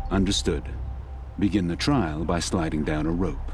Understood. Begin the trial by sliding down a rope.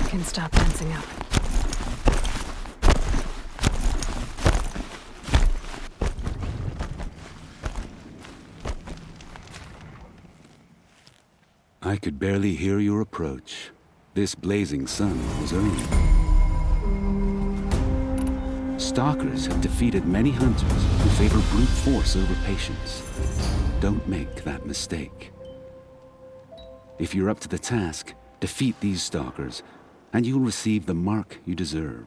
Can stop tensing up. I could barely hear your approach. This blazing sun was early. Stalkers have defeated many hunters who favor brute force over patience. Don't make that mistake. If you're up to the task, defeat these stalkers, and you'll receive the mark you deserve.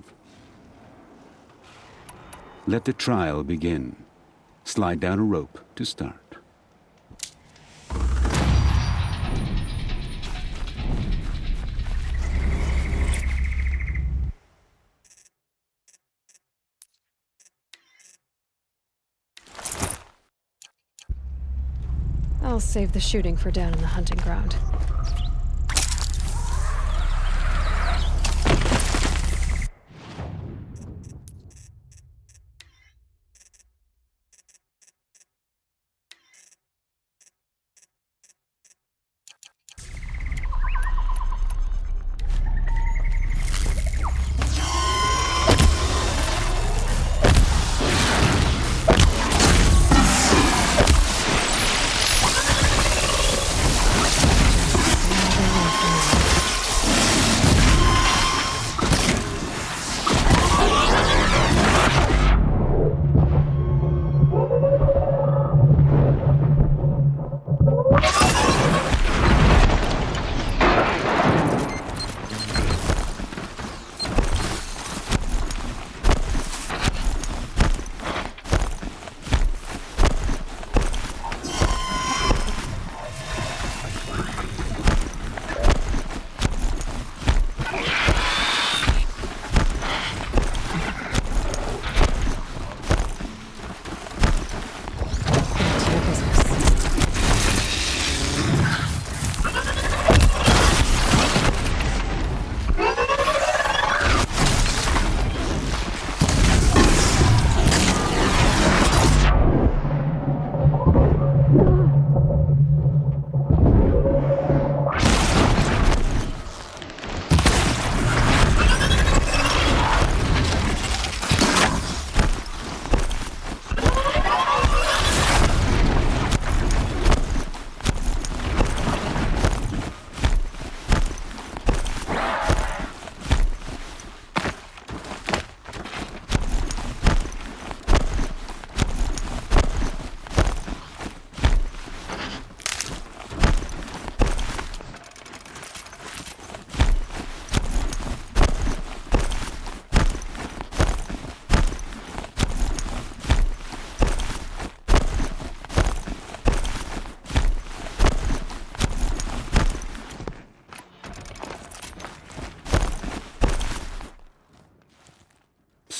Let the trial begin. Slide down a rope to start. I'll save the shooting for down in the hunting ground.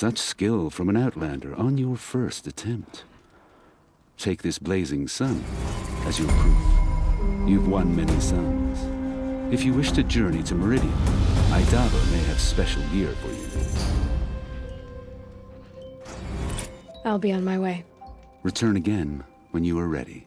Such skill from an outlander on your first attempt. Take this blazing sun as your proof. You've won many suns. If you wish to journey to Meridian, Idaba may have special gear for you. I'll be on my way. Return again when you are ready.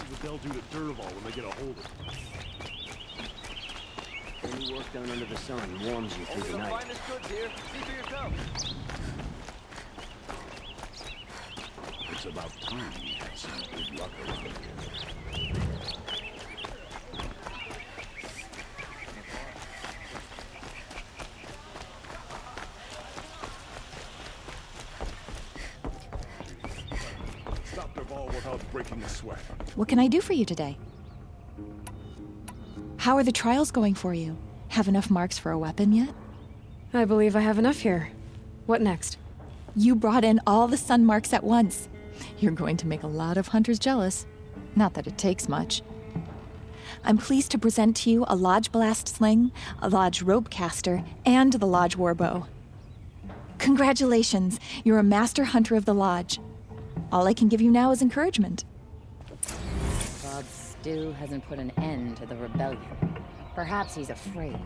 What they'll do to Durval when they get a hold of it. Any work done under the sun warms you through the night. Finest goods here. See for yourself. It's about time we had some good luck around here. Stop Durval without breaking a sweat. What can I do for you today? How are the trials going for you? Have enough marks for a weapon yet? I believe I have enough here. What next? You brought in all the sun marks at once. You're going to make a lot of hunters jealous. Not that it takes much. I'm pleased to present to you a Lodge Blast Sling, a Lodge Rope Caster, and the Lodge Warbow. Congratulations! You're a master hunter of the Lodge. All I can give you now is encouragement. Bob still hasn't put an end to the rebellion. Perhaps he's afraid.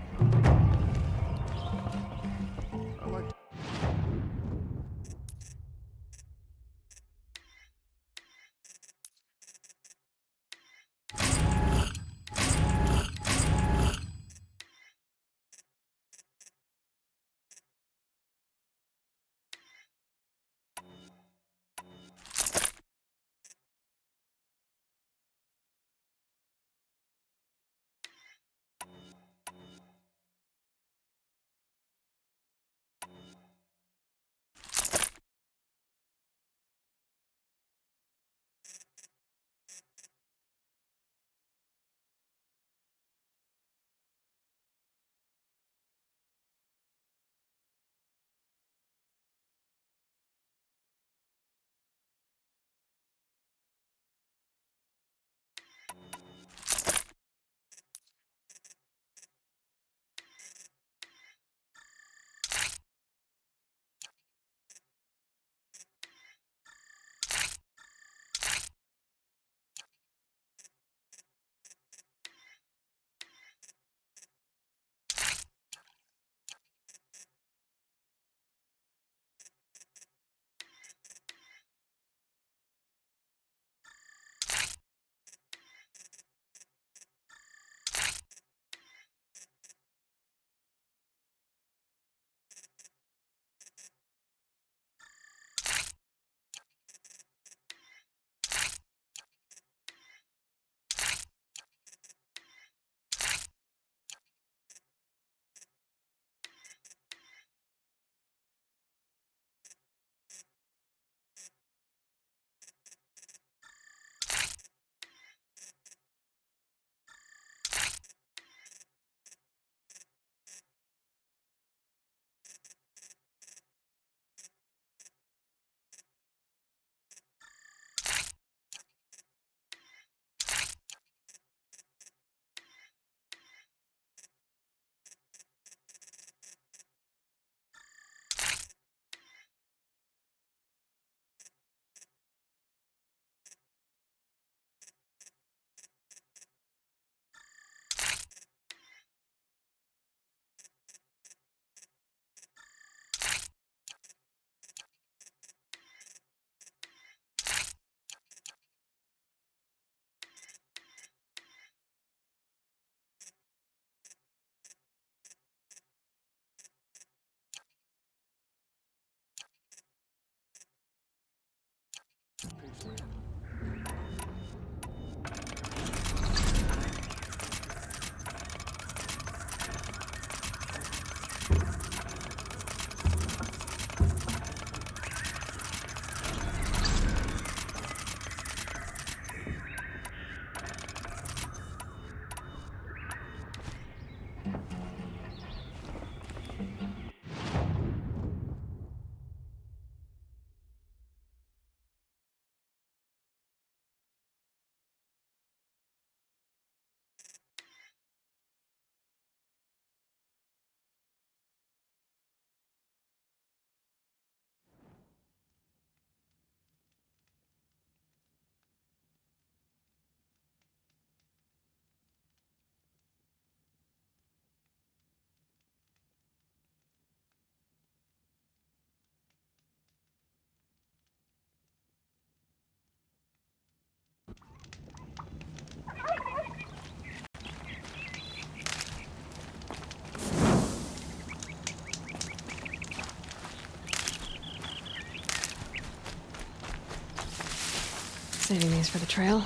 Saving these for the trail.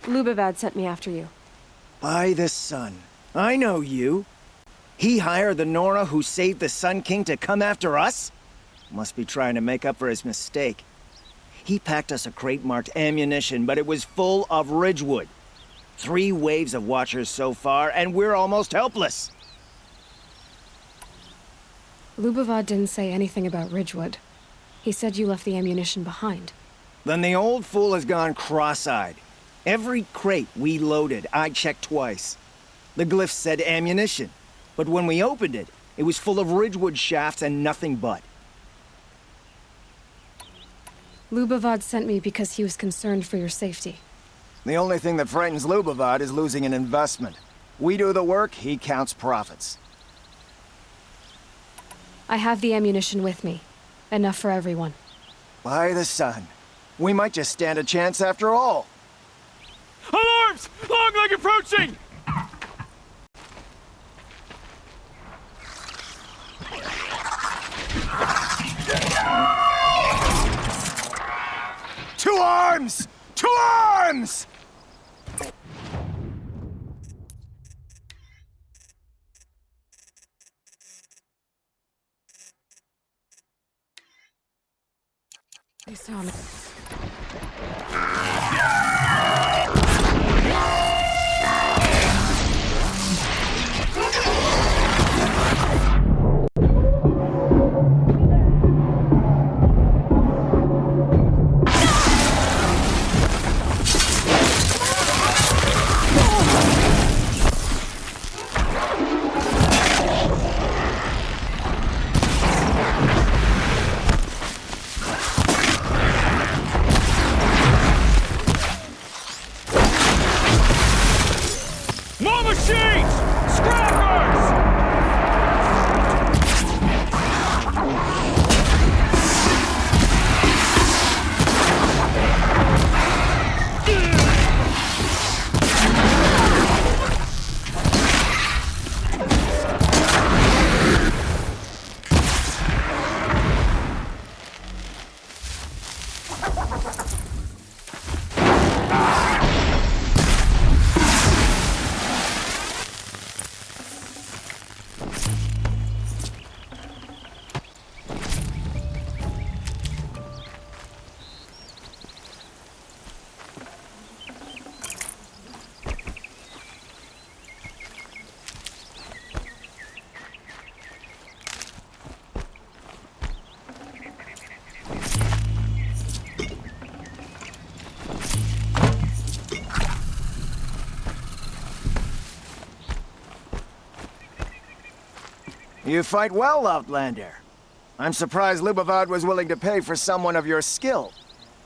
Lubavad sent me after you. By the sun. I know you. He hired the Nora who saved the Sun King to come after us? Must be trying to make up for his mistake. He packed us a crate marked ammunition, but it was full of Ridgewood. 3 waves of Watchers so far, and we're almost helpless. Lubavad didn't say anything about Ridgewood. He said you left the ammunition behind. Then the old fool has gone cross-eyed. Every crate we loaded, I checked twice. The glyph said ammunition, but when we opened it, it was full of Ridgewood shafts and nothing but. Lubavad sent me because he was concerned for your safety. The only thing that frightens Lubavad is losing an investment. We do the work, he counts profits. I have the ammunition with me. Enough for everyone. By the sun. We might just stand a chance after all. Alarms! Longleg approaching! To arms! To arms! You saw me. More machines! Scrappers! You fight well, Outlander. I'm surprised Lubavad was willing to pay for someone of your skill.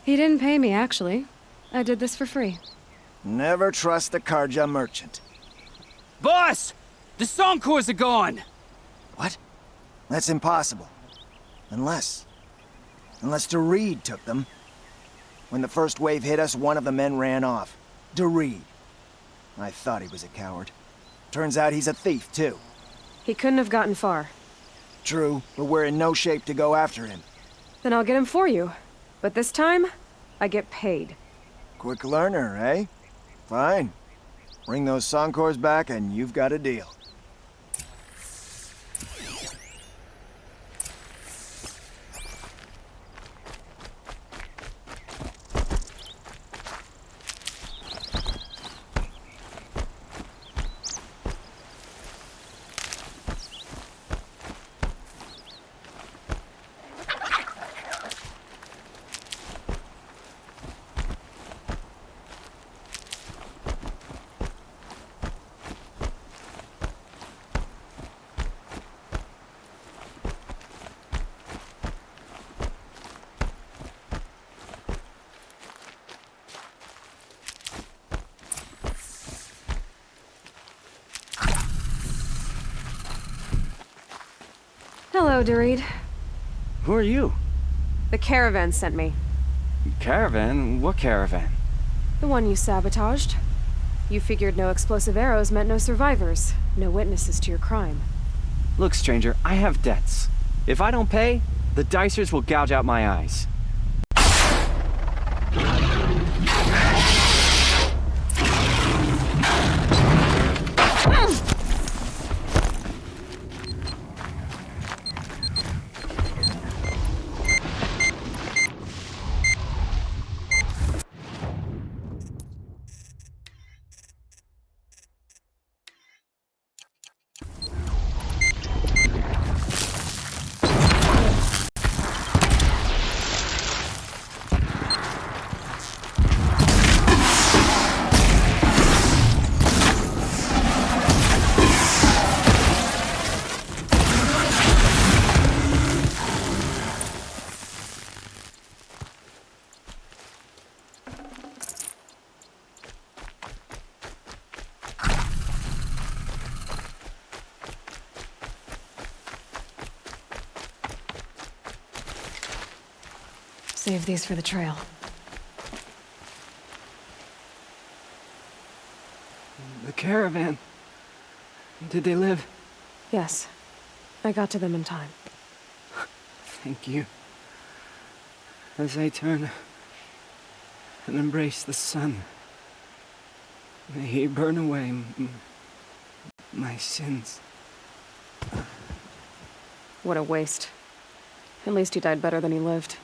He didn't pay me, actually. I did this for free. Never trust the Karja merchant. Boss! The Songcores are gone! What? That's impossible. Unless Doreed took them. When the first wave hit us, one of the men ran off. Doreed. I thought he was a coward. Turns out he's a thief, too. He couldn't have gotten far. True, but we're in no shape to go after him. Then I'll get him for you. But this time, I get paid. Quick learner, eh? Fine. Bring those Songcores back and you've got a deal. Hello, Doreed. Who are you? The caravan sent me. Caravan? What caravan? The one you sabotaged. You figured no explosive arrows meant no survivors, no witnesses to your crime. Look, stranger, I have debts. If I don't pay, the Dicers will gouge out my eyes. save these for the trail. The caravan. Did they live? Yes. I got to them in time. Thank you. As I turn and embrace the sun, may he burn away my sins. What a waste. At least he died better than he lived.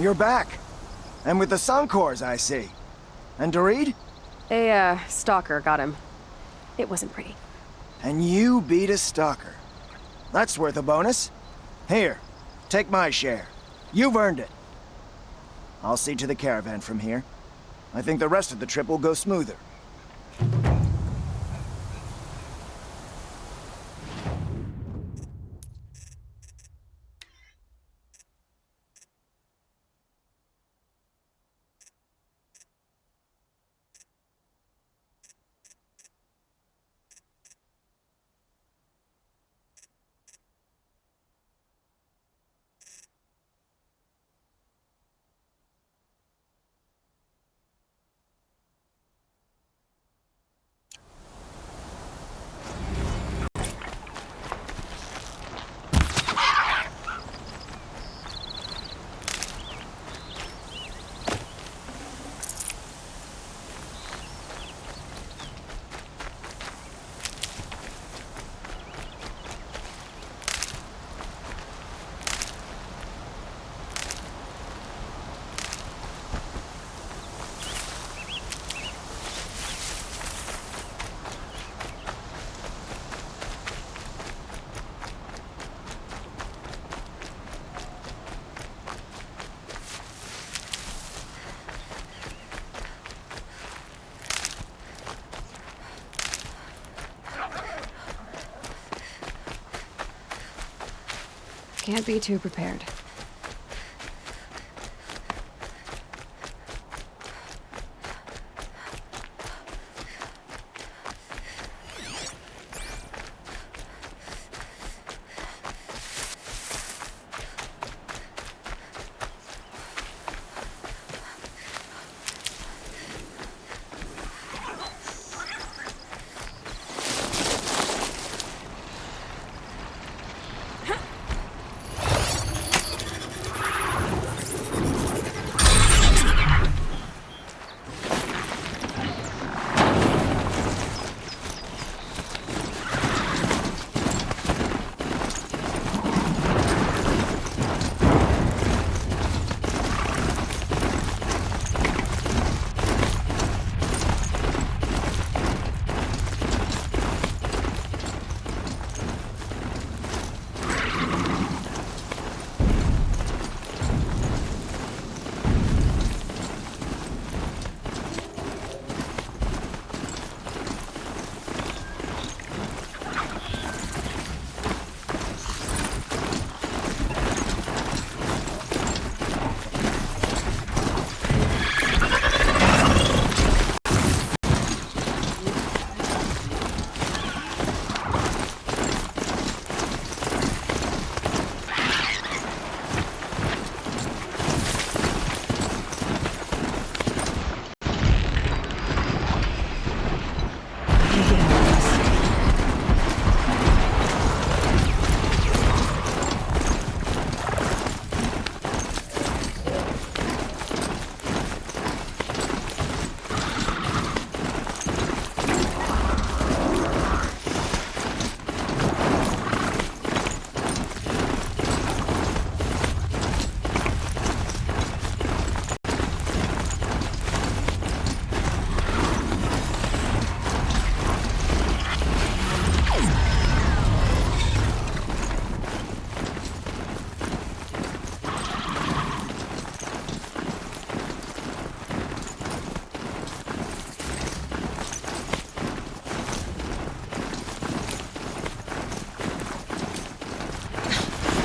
You're back. And with the Suncors, I see. And Dorid? A, stalker got him. It wasn't pretty. And you beat a stalker. That's worth a bonus. Here, take my share. You've earned it. I'll see to the caravan from here. I think the rest of the trip will go smoother. Can't be too prepared.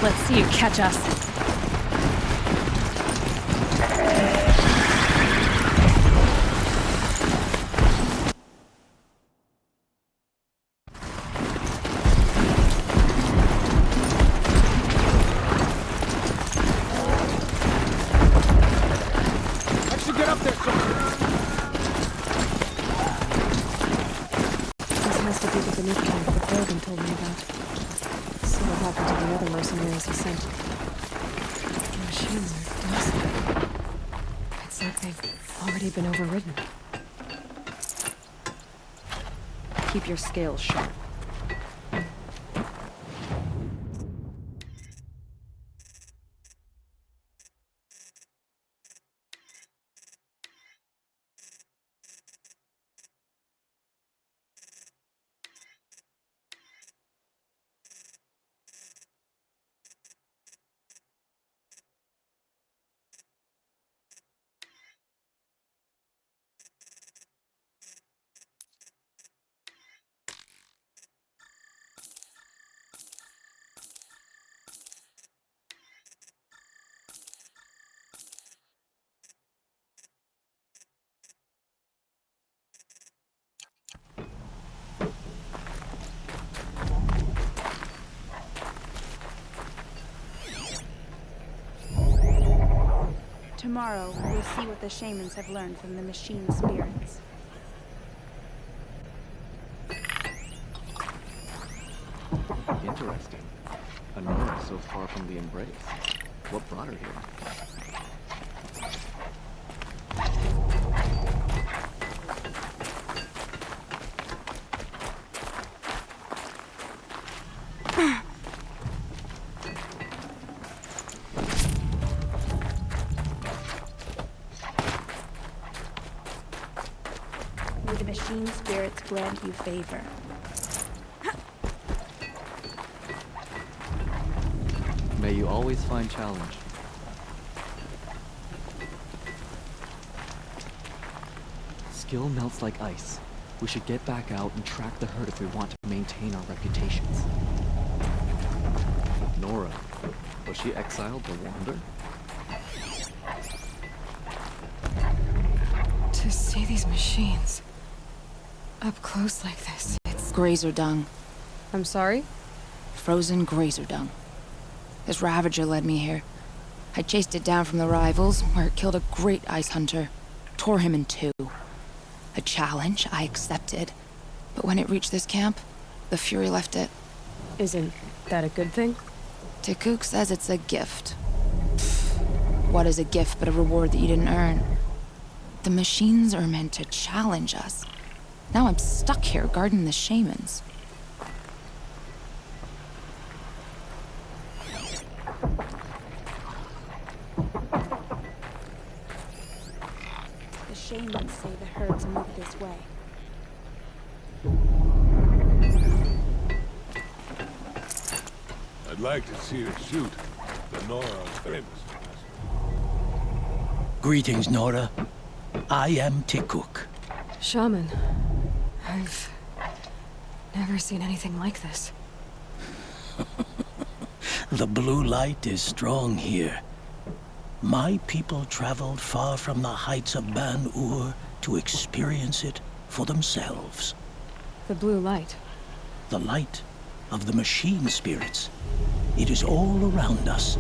Let's see you catch us. I should get up there somehow. This has to be the beneath camp that Brogan told me about. See what happened to the other mercenaries he sent. The machines are docile. It's like they've already been overridden. Keep your scales sharp. Tomorrow, we'll see what the shamans have learned from the machine spirits. Interesting. Honora so far from the embrace. What brought her here? May the machine spirits grant you favor. May you always find challenge. Skill melts like ice. We should get back out and track the herd if we want to maintain our reputations. Nora, was she exiled to wander? To see these machines up close like this, it's... Grazer dung. I'm sorry? Frozen grazer dung. This Ravager led me here. I chased it down from the rivals, where it killed a great ice hunter. Tore him in two. A challenge I accepted. But when it reached this camp, the Fury left it. Isn't that a good thing? Tikuk says it's a gift. What is a gift but a reward that you didn't earn? The machines are meant to challenge us. Now I'm stuck here guarding the shamans. The shamans say the herds move this way. I'd like to see her shoot. The Nora's famous. Greetings, Nora. I am Tikuk. Shaman. I've never seen anything like this. The blue light is strong here. My people traveled far from the heights of Ban-Ur to experience it for themselves. The blue light. The light of the machine spirits. It is all around us.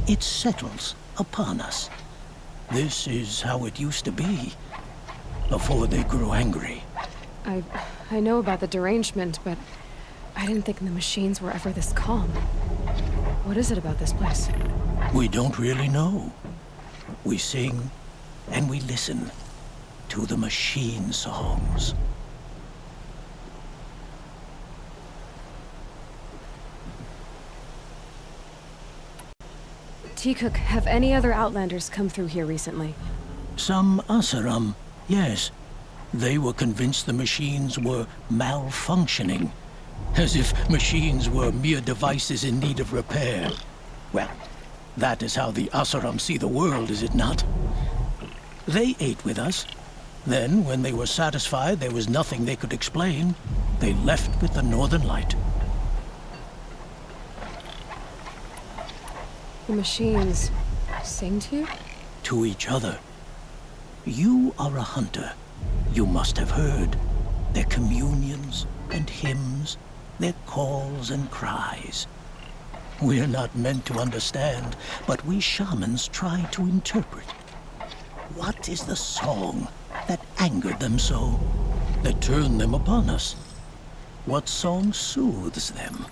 It settles upon us. This is how it used to be, before they grew angry. I know about the derangement, but I didn't think the machines were ever this calm. What is it about this place? We don't really know. We sing and we listen to the machine songs. Tikuk, have any other Outlanders come through here recently? Some Asaram, yes. They were convinced the machines were malfunctioning. As if machines were mere devices in need of repair. Well, that is how the Asaram see the world, is it not? They ate with us. Then, when they were satisfied there was nothing they could explain, they left with the Northern Light. The machines sing to you? To each other. You are a hunter. You must have heard their communions and hymns, their calls and cries. We're not meant to understand, but we shamans try to interpret. What is the song that angered them so, that turned them upon us? What song soothes them?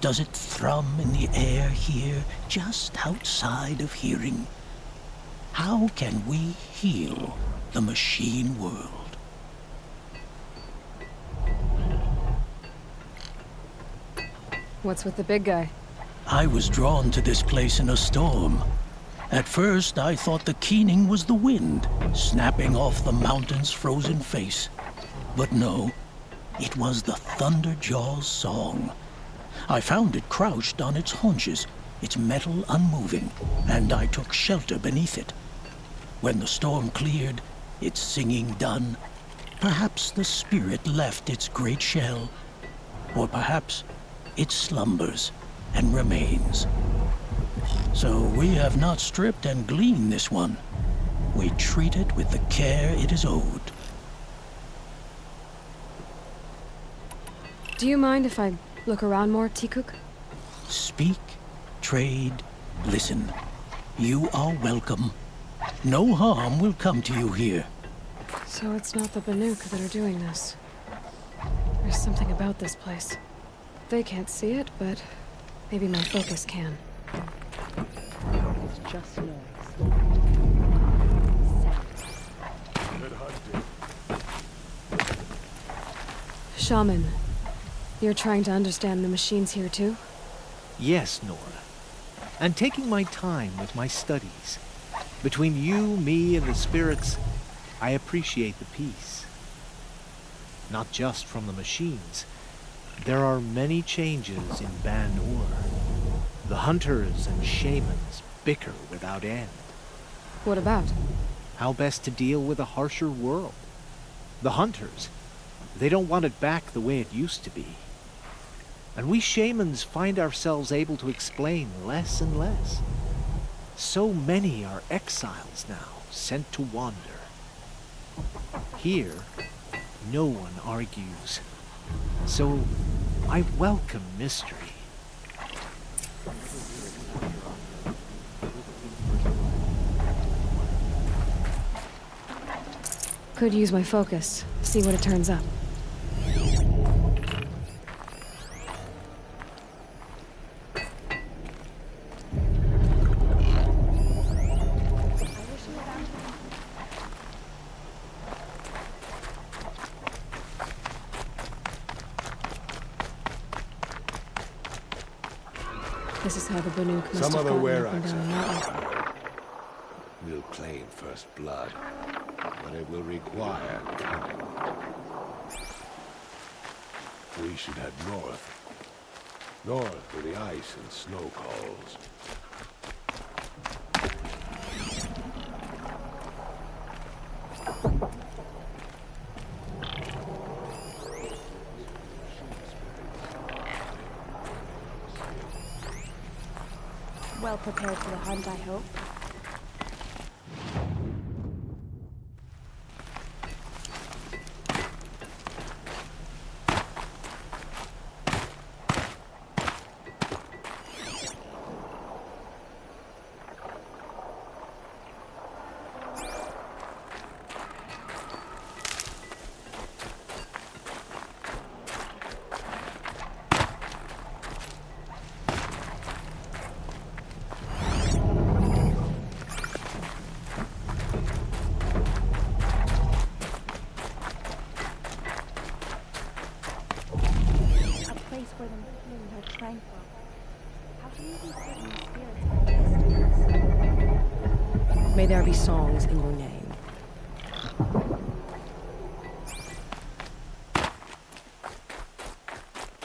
Does it thrum in the air here, just outside of hearing? How can we heal the machine world? What's with the big guy? I was drawn to this place in a storm. At first, I thought the keening was the wind, snapping off the mountain's frozen face. But no, it was the Thunderjaw's song. I found it crouched on its haunches, its metal unmoving, and I took shelter beneath it. When the storm cleared, its singing done, perhaps the spirit left its great shell, or perhaps it slumbers and remains. So we have not stripped and gleaned this one. We treat it with the care it is owed. Do you mind if I look around more, Tikuk? Speak, trade, listen. You are welcome. No harm will come to you here. So it's not the Banuk that are doing this. There's something about this place. They can't see it, but maybe my focus can. It's just noise. Shaman, you're trying to understand the machines here too? Yes, Nora. And taking my time with my studies. Between you, me, and the spirits, I appreciate the peace. Not just from the machines. There are many changes in Ban-Ur. The hunters and shamans bicker without end. What about? How best to deal with a harsher world. The hunters, they don't want it back the way it used to be. And we shamans find ourselves able to explain less and less. So many are exiles now, sent to wander. Here, no one argues. So, I welcome mystery. Could use my focus. See what it turns up. This is how the Banuk must Some have other gotten up and Werax down the mountain. will claim first blood, but it will require cunning. We should head north. North where the ice and snow calls. Well prepared for the hunt, I hope. For them feeling her tranquil. How can you be certain the spirits are distance? May there be songs in your name.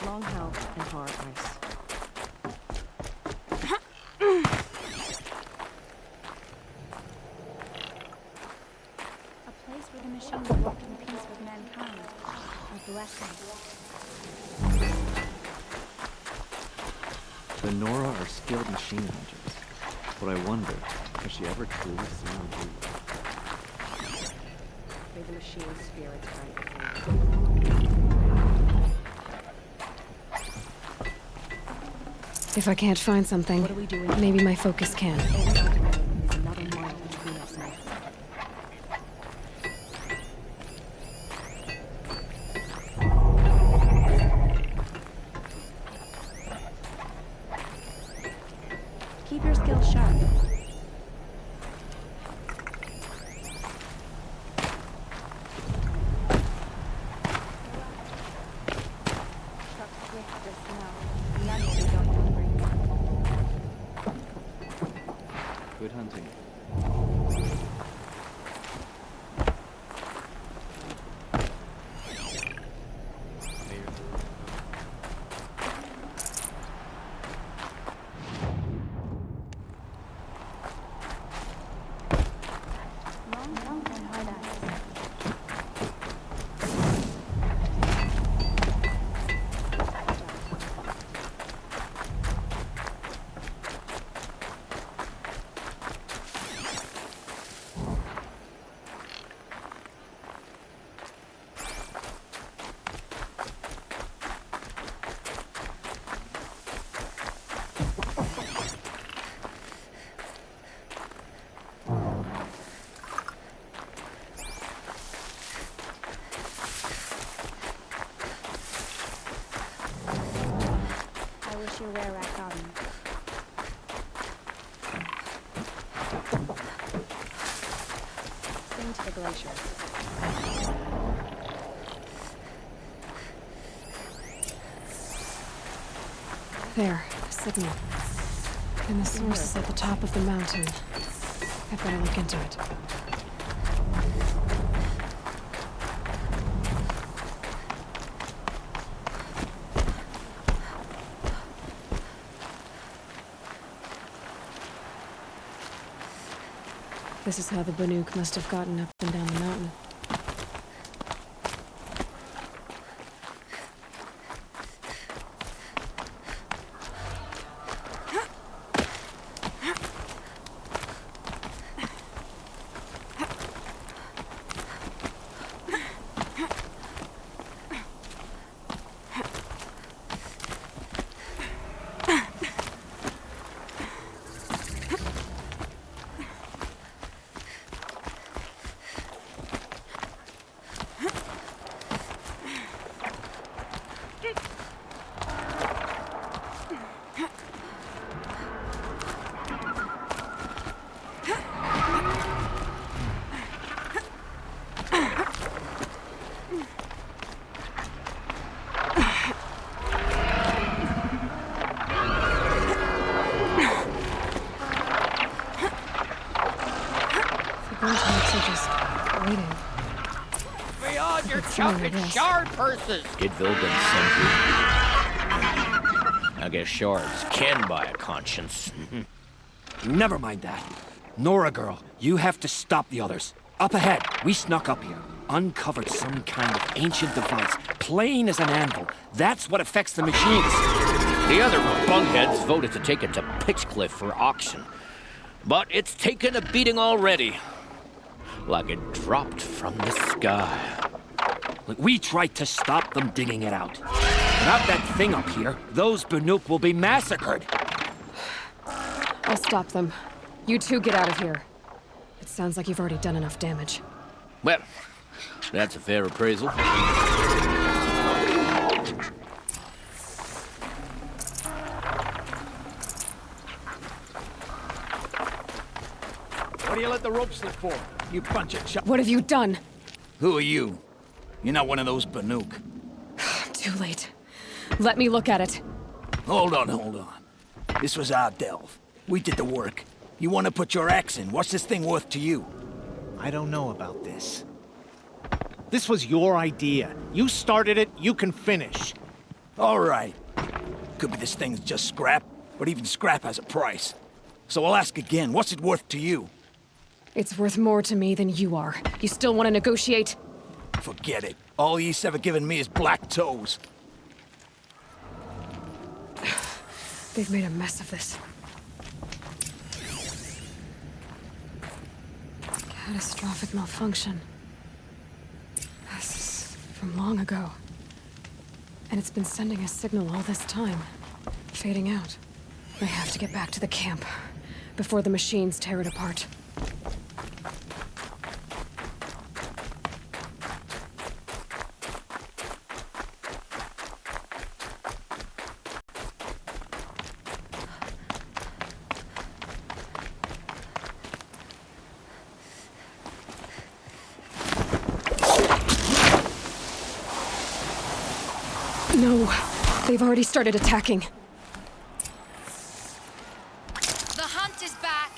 Long health and hard ice. A place where the machines walk in peace with mankind. A blessing. The Nora are skilled machine hunters. But I wonder, has she ever truly seen the blue? May the machine's spirits grant you. If I can't find something, What are we doing? maybe my focus can. There's another mile between us now. Keep your skills sharp. Good hunting. Long and hard eyes. I wish you were Rakabi. Sing to the glacier. There, a signal. And the source is at the top of the mountain. I better look into it. This is how the Banuk must have gotten up and down the mountain. Waiting. Beyond your chunk chunk of and shard purses! Did Vilgan send you? I guess shards can buy a conscience. Never mind that. Nora girl, you have to stop the others. Up ahead, we snuck up here. Uncovered some kind of ancient device, plain as an anvil. That's what affects the machines. The other bungheads voted to take it to Pitchcliff for auction. But it's taken a beating already. Like it dropped from the sky. Look, we tried to stop them digging it out. Without that thing up here, those Banuk will be massacred. I'll stop them. You two get out of here. It sounds like you've already done enough damage. Well, that's a fair appraisal. What do you let the rope slip for? You bunch of What have you done? Who are you? You're not one of those Banuk. Too late. Let me look at it. Hold on. This was our delve. We did the work. You want to put your axe in? What's this thing worth to you? I don't know about this. This was your idea. You started it, you can finish. All right. Could be this thing's just scrap, but even scrap has a price. So I'll ask again, what's it worth to you? It's worth more to me than you are. You still want to negotiate? Forget it. All Yeast's ever given me is black toes. They've made a mess of this. Catastrophic malfunction. This is from long ago. And it's been sending a signal all this time. Fading out. I have to get back to the camp before the machines tear it apart. No, they've already started attacking. The hunt is back!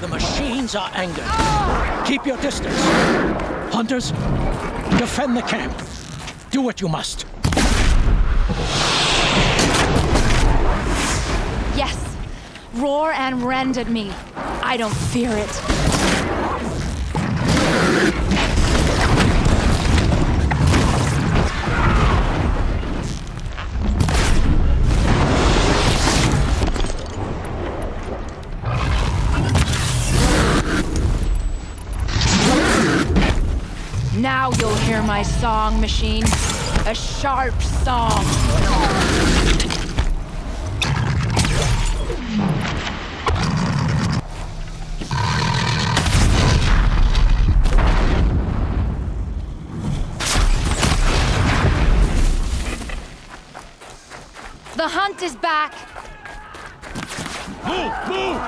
The machines are angered. Keep your distance. Hunters, defend the camp. Do what you must. Yes! Roar and rend at me. I don't fear it. Now you'll hear my song, machine. A sharp song. The hunt is back! Move! Move!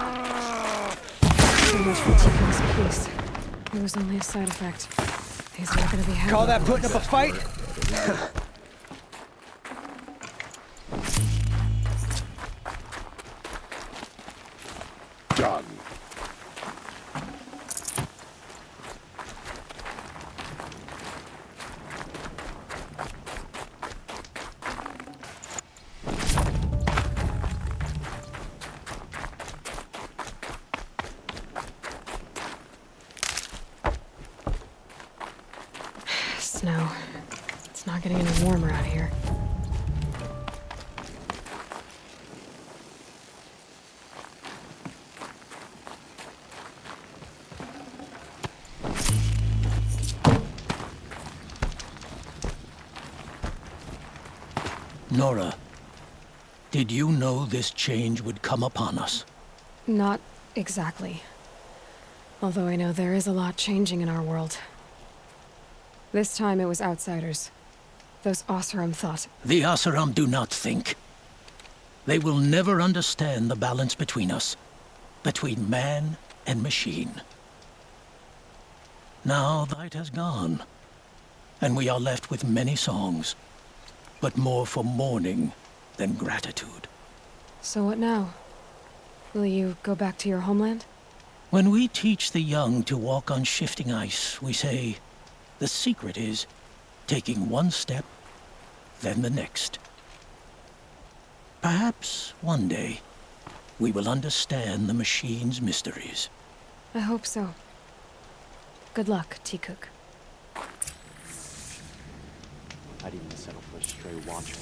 So much for Tico's peace. It was only a side effect. He's not gonna be happy. Call that putting up a fight? Done. Snow. It's not getting any warmer out here. Nora, did you know this change would come upon us? Not exactly. Although I know there is a lot changing in our world. This time it was outsiders. Those Oseram thought. The Oseram do not think. They will never understand the balance between us. Between man and machine. Now the light has gone. And we are left with many songs. But more for mourning than gratitude. So what now? Will you go back to your homeland? When we teach the young to walk on shifting ice, we say, the secret is taking one step, then the next. Perhaps one day, we will understand the machine's mysteries. I hope so. Good luck, T-Cook. I'd even settle for a stray watcher.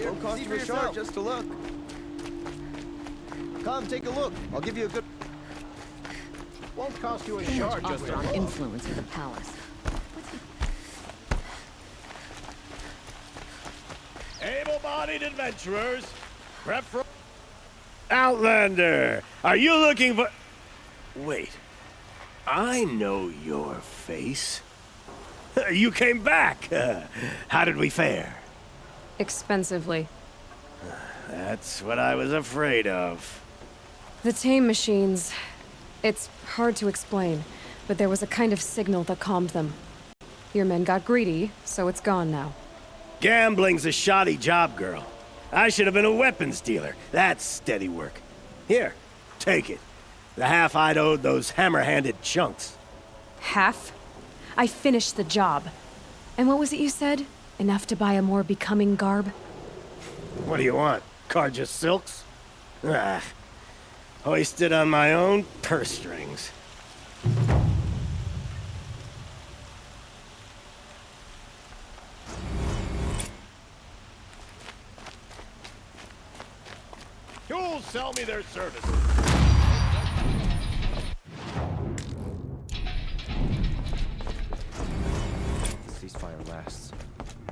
Won't cost you a shard just to look. Come, take a look. I'll give you a good... Won't cost you a Too much shard just to Oseram look. influence in the palace. Able able-bodied adventurers, prep for... Outlander, are you looking for... Wait, I know your face. You came back. How did we fare? Expensively. That's what I was afraid of. The tame machines... It's hard to explain, but there was a kind of signal that calmed them. Your men got greedy, so it's gone now. Gambling's a shoddy job, girl. I should have been a weapons dealer. That's steady work. Here, take it. The half I'd owed those hammer-handed chunks. Half? I finished the job. And what was it you said? Enough to buy a more becoming garb? What do you want? Carja silks? Ah, hoisted on my own purse strings. You'll sell me their services. The ceasefire lasts.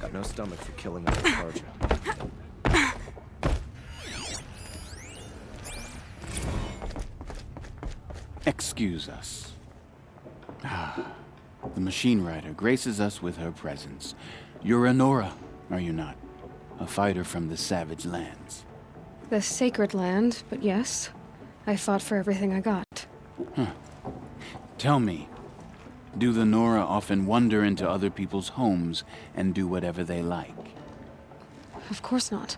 Got no stomach for killing another Carja. Excuse us. The machine rider graces us with her presence. You're Nora, are you not? A fighter from the savage lands. The sacred land, but yes. I fought for everything I got. Huh. Tell me, do the Nora often wander into other people's homes and do whatever they like? Of course not.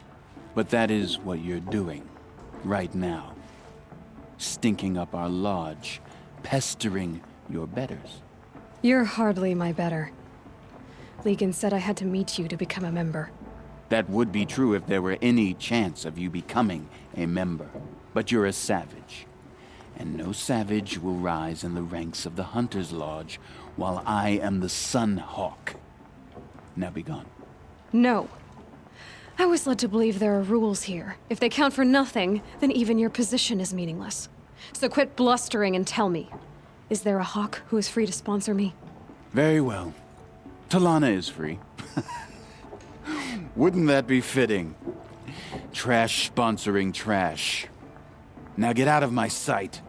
But that is what you're doing, right now. Stinking up our lodge, pestering your betters. You're hardly my better. Legan said I had to meet you to become a member. That would be true if there were any chance of you becoming a member. But you're a savage. And no savage will rise in the ranks of the Hunter's Lodge while I am the Sun Hawk. Now be gone. No. I was led to believe there are rules here. If they count for nothing, then even your position is meaningless. So quit blustering and tell me. Is there a Hawk who is free to sponsor me? Very well. Talana is free. Wouldn't that be fitting? Trash sponsoring trash. Now get out of my sight.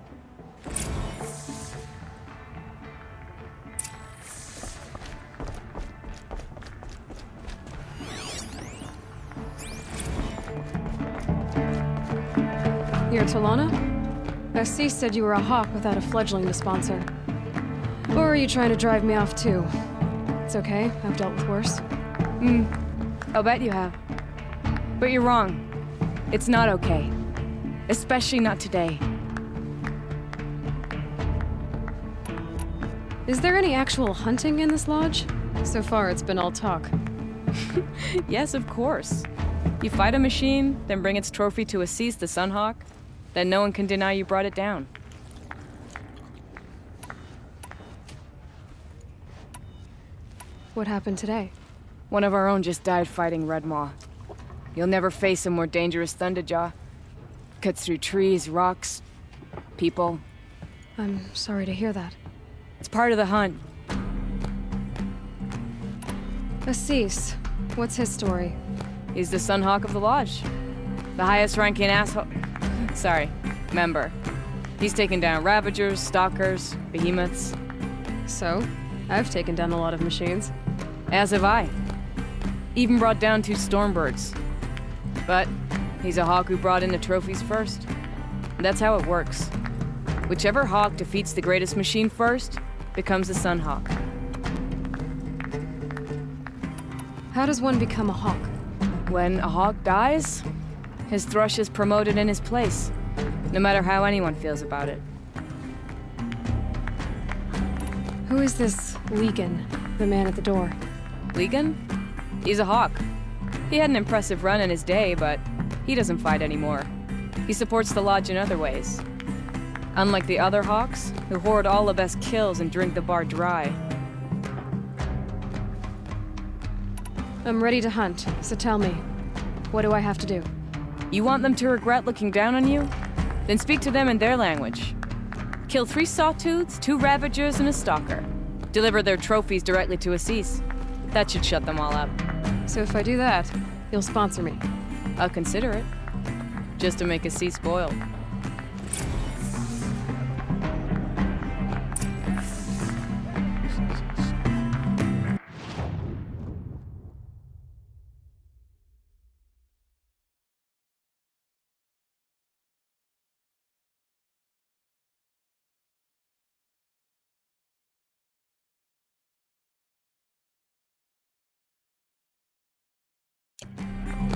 You're Talana? Assis said you were a hawk without a fledgling to sponsor. Or are you trying to drive me off too? It's okay, I've dealt with worse. I'll bet you have. But you're wrong. It's not okay. Especially not today. Is there any actual hunting in this lodge? So far, it's been all talk. Yes, of course. You fight a machine, then bring its trophy to Assis the Sunhawk, then no one can deny you brought it down. What happened today? One of our own just died fighting Red Maw. You'll never face a more dangerous Thunderjaw. Cuts through trees, rocks, people. I'm sorry to hear that. It's part of the hunt. Assis, what's his story? He's the Sunhawk of the Lodge. The highest ranking asshole... Sorry, member. He's taken down Ravagers, Stalkers, Behemoths. So, I've taken down a lot of machines. As have I. Even brought down 2 Stormbirds. But he's a hawk who brought in the trophies first. That's how it works. Whichever hawk defeats the greatest machine first becomes a Sunhawk. How does one become a hawk? When a hawk dies, his thrush is promoted in his place, no matter how anyone feels about it. Who is this Legan, the man at the door? Legan? He's a hawk. He had an impressive run in his day, but he doesn't fight anymore. He supports the lodge in other ways. Unlike the other hawks, who hoard all the best kills and drink the bar dry. I'm ready to hunt, so tell me, what do I have to do? You want them to regret looking down on you? Then speak to them in their language. Kill 3 Sawtooths, 2 Ravagers, and a Stalker. Deliver their trophies directly to Assis. That should shut them all up. So if I do that, you'll sponsor me? I'll consider it. Just to make a sea spoiled.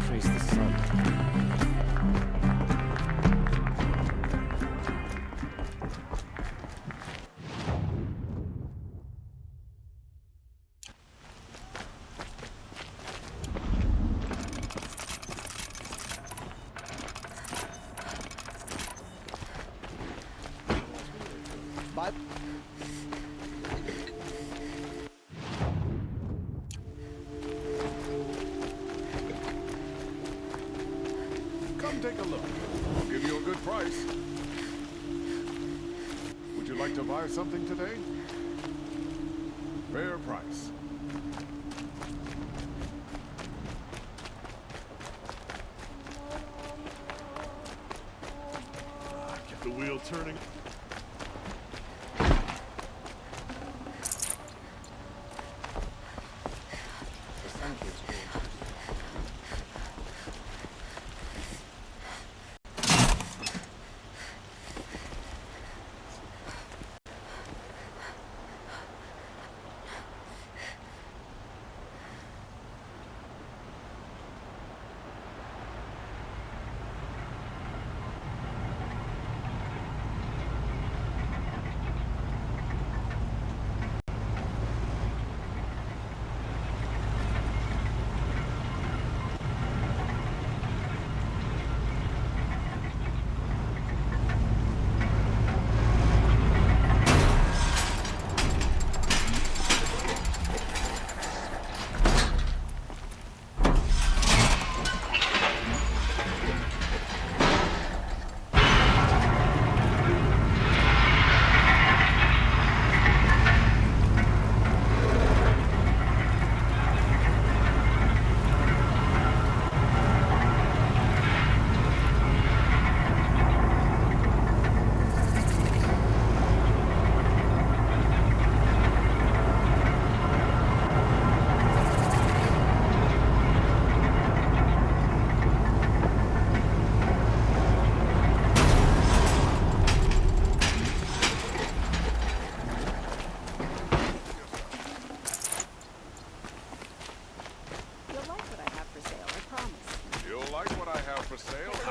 Praise the sun. Come take a look. I'll give you a good price. Would you like to buy something today? Fair price. Get the wheel turning.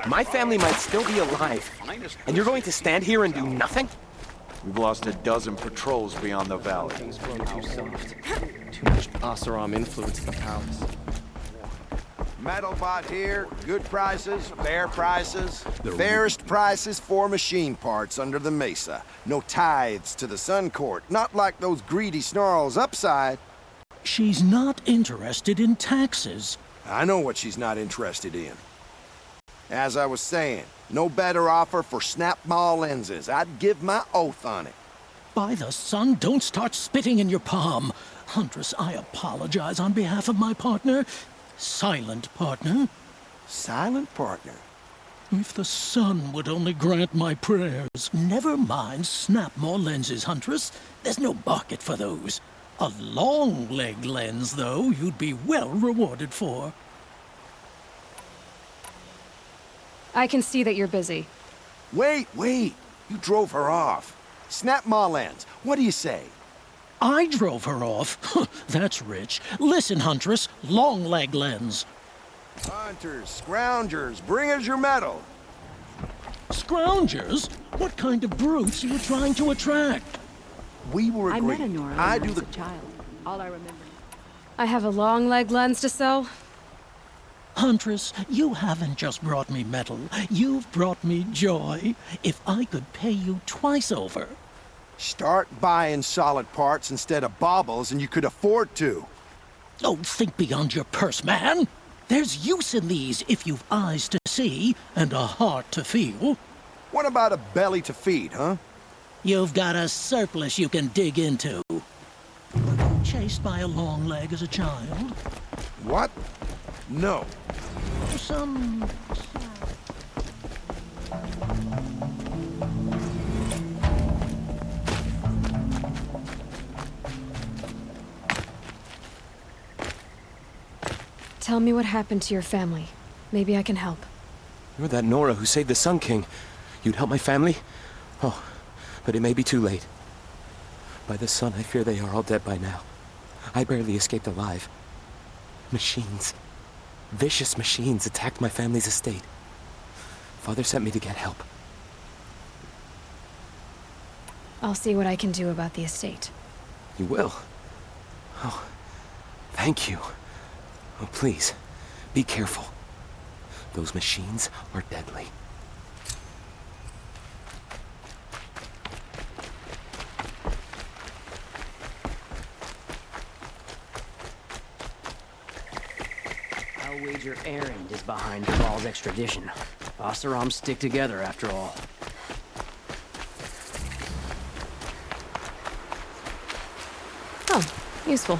My family might still be alive, and you're going to stand here and do nothing? We've lost a dozen patrols beyond the valley. Things grown too soft. Too much Asaram influence in the palace. Metalbot here, good prices, fair prices. Fairest prices for machine parts under the mesa. No tithes to the Sun Court, not like those greedy snarls upside. She's not interested in taxes. I know what she's not interested in. As I was saying, no better offer for snap-maw lenses. I'd give my oath on it. By the sun, don't start spitting in your palm. Huntress, I apologize on behalf of my partner. Silent partner. Silent partner? If the sun would only grant my prayers. Never mind snap-maw lenses, Huntress. There's no market for those. A long-leg lens, though, you'd be well rewarded for. I can see that you're busy. Wait. You drove her off. Snap-maw lens. What do you say? I drove her off? That's rich. Listen, Huntress. Long-leg lens. Hunters, scroungers, bring us your metal. Scroungers? What kind of brutes you were trying to attract? We were I agreed. met a Nora when I was a child. All I remember. I have a long leg lens to sell. Huntress, you haven't just brought me metal. You've brought me joy. If I could pay you twice over. Start buying solid parts instead of baubles and you could afford to. Oh, think beyond your purse, man. There's use in these if you've eyes to see and a heart to feel. What about a belly to feed, huh? You've got a surplus you can dig into. Were you chased by a long leg as a child? What? No. some... Tell me what happened to your family. Maybe I can help. You're that Nora who saved the Sun King. You'd help my family? Oh, but it may be too late. By the sun, I fear they are all dead by now. I barely escaped alive. Machines. Vicious machines attacked my family's estate. Father sent me to get help. I'll see what I can do about the estate. You will? Oh, thank you. Oh, please, be careful. Those machines are deadly. I'll wager Erend is behind Duval's extradition. Oseram stick together after all. Oh, useful.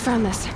found this.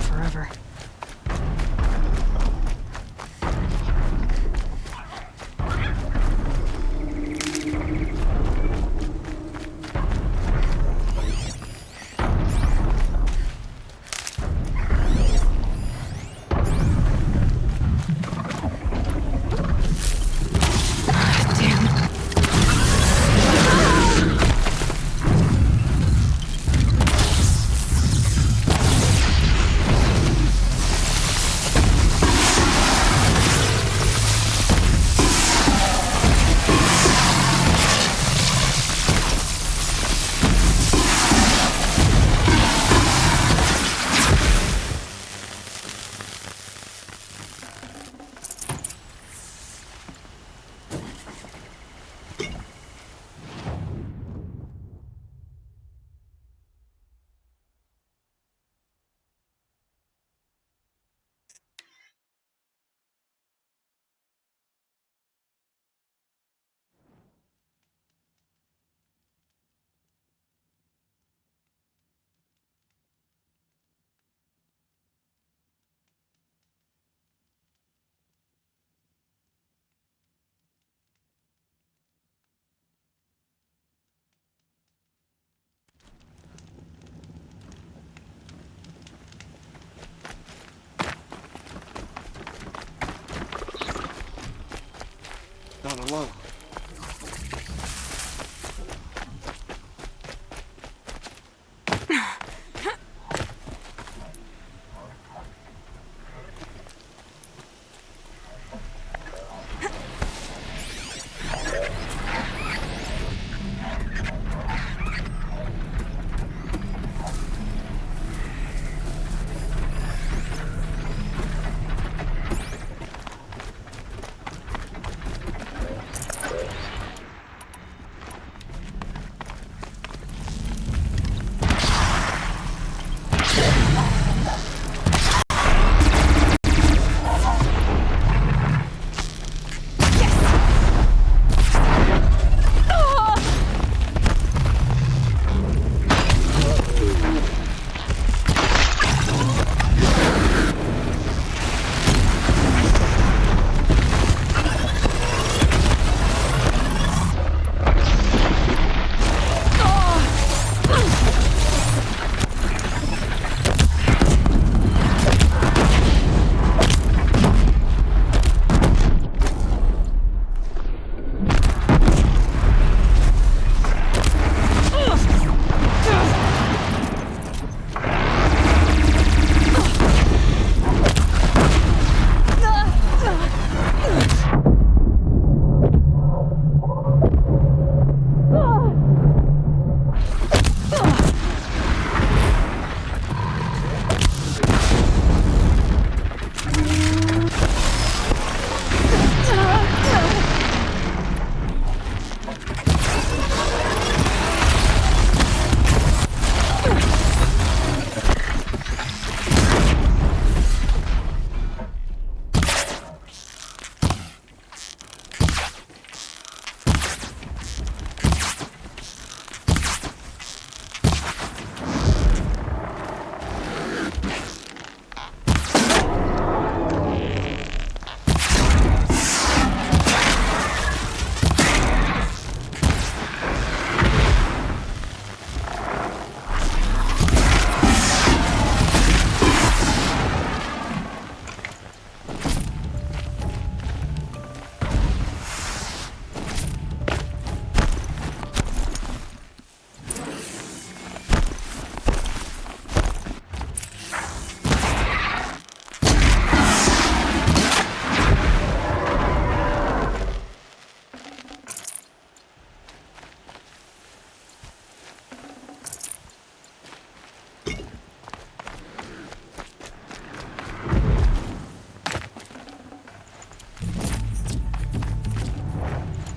Forever. Not alone.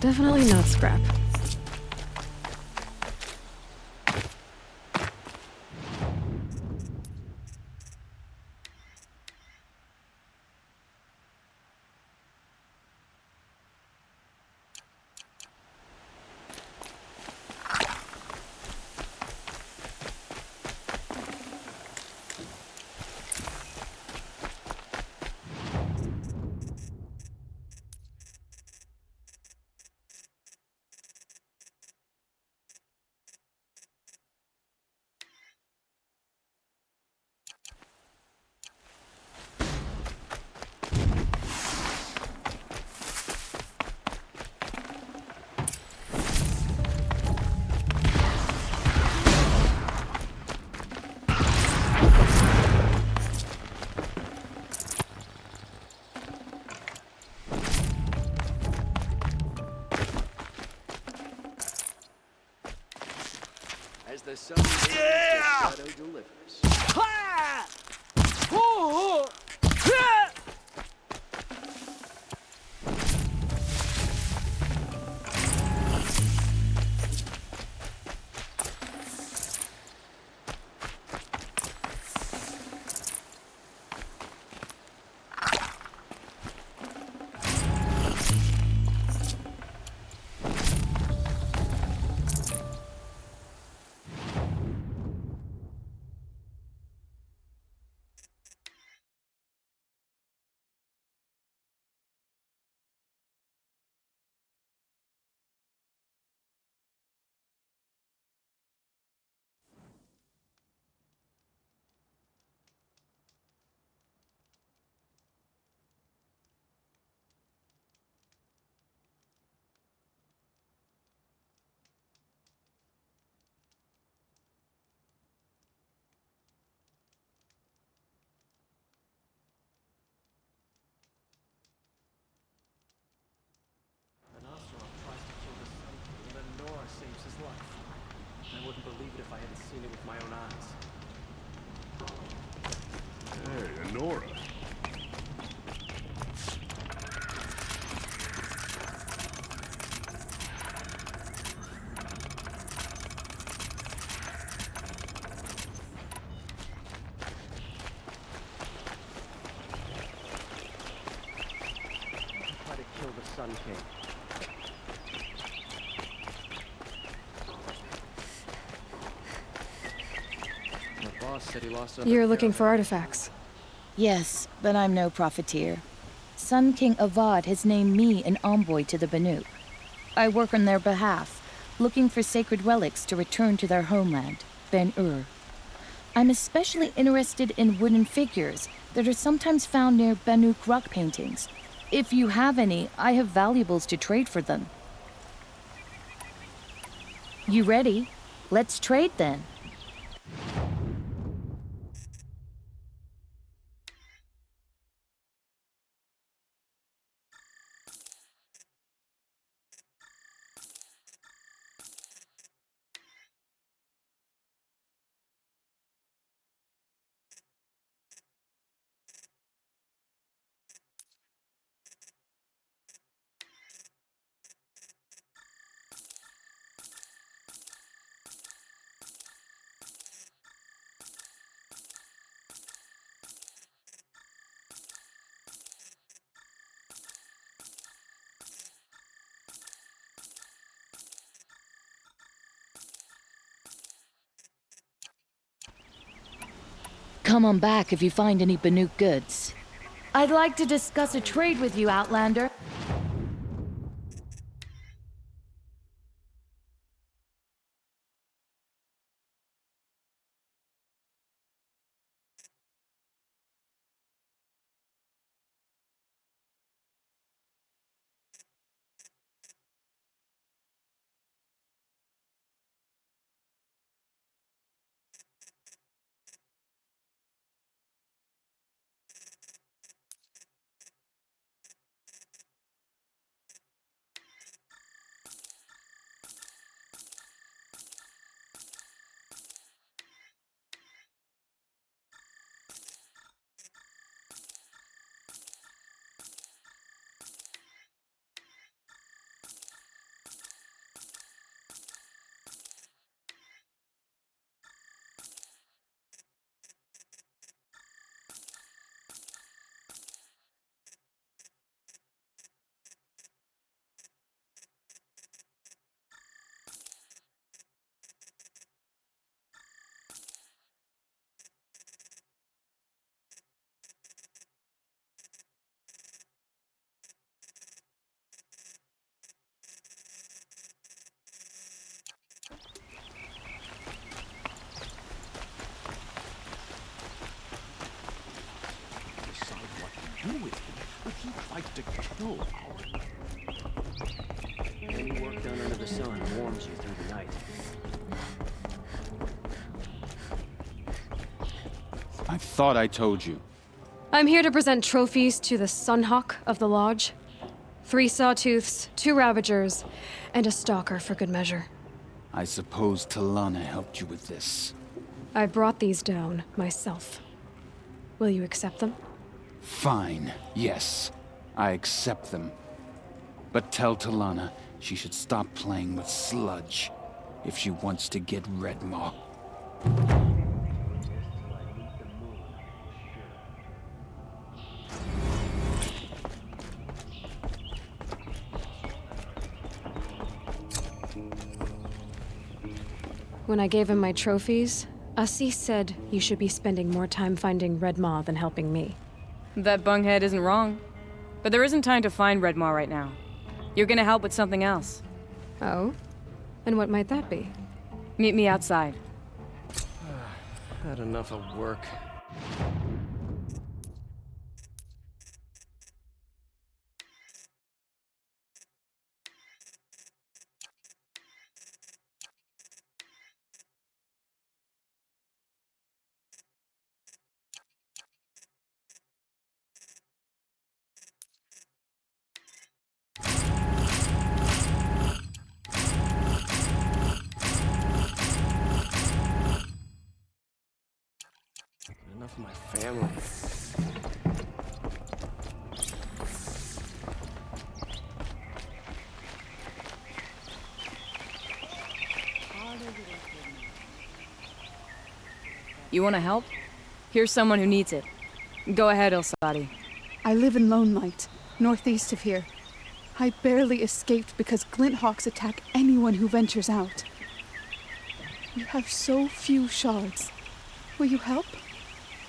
Definitely not scrap. As the sun rises, the shadow delivers. An Oseram tries to kill the Sun King, and then Nora saves his life. I wouldn't believe it if I hadn't seen it with my own eyes. Hey, Nora. Try to kill the Sun King. My boss said he lost another You're pair looking of for artifacts. Yes, but I'm no profiteer. Sun King Avad has named me an envoy to the Banuk. I work on their behalf, looking for sacred relics to return to their homeland, Ben-Ur. I'm especially interested in wooden figures that are sometimes found near Banuk rock paintings. If you have any, I have valuables to trade for them. You ready? Let's trade then. come on back if you find any Banuk goods. I'd like to discuss a trade with you, Outlander. Do with him, but he fights to kill our... Any work done under the sun warms you through the night. I thought I told you. I'm here to present trophies to the Sunhawk of the Lodge. 3 sawtooths, 2 ravagers, and a stalker for good measure. I suppose Talana helped you with this. I brought these down myself. Will you accept them? Fine, yes. I accept them. But tell Talana she should stop playing with sludge if she wants to get Redmaw. When I gave him my trophies, Assis said you should be spending more time finding Redmaw than helping me. That bunghead isn't wrong. But there isn't time to find Redmaw right now. You're gonna help with something else. Oh? And what might that be? Meet me outside. Had enough of work. Enough of my family. You wanna help? Here's someone who needs it. Go ahead, Ilsadi. I live in Lone Light, northeast of here. I barely escaped because Glinthawks attack anyone who ventures out. We have so few shards. Will you help?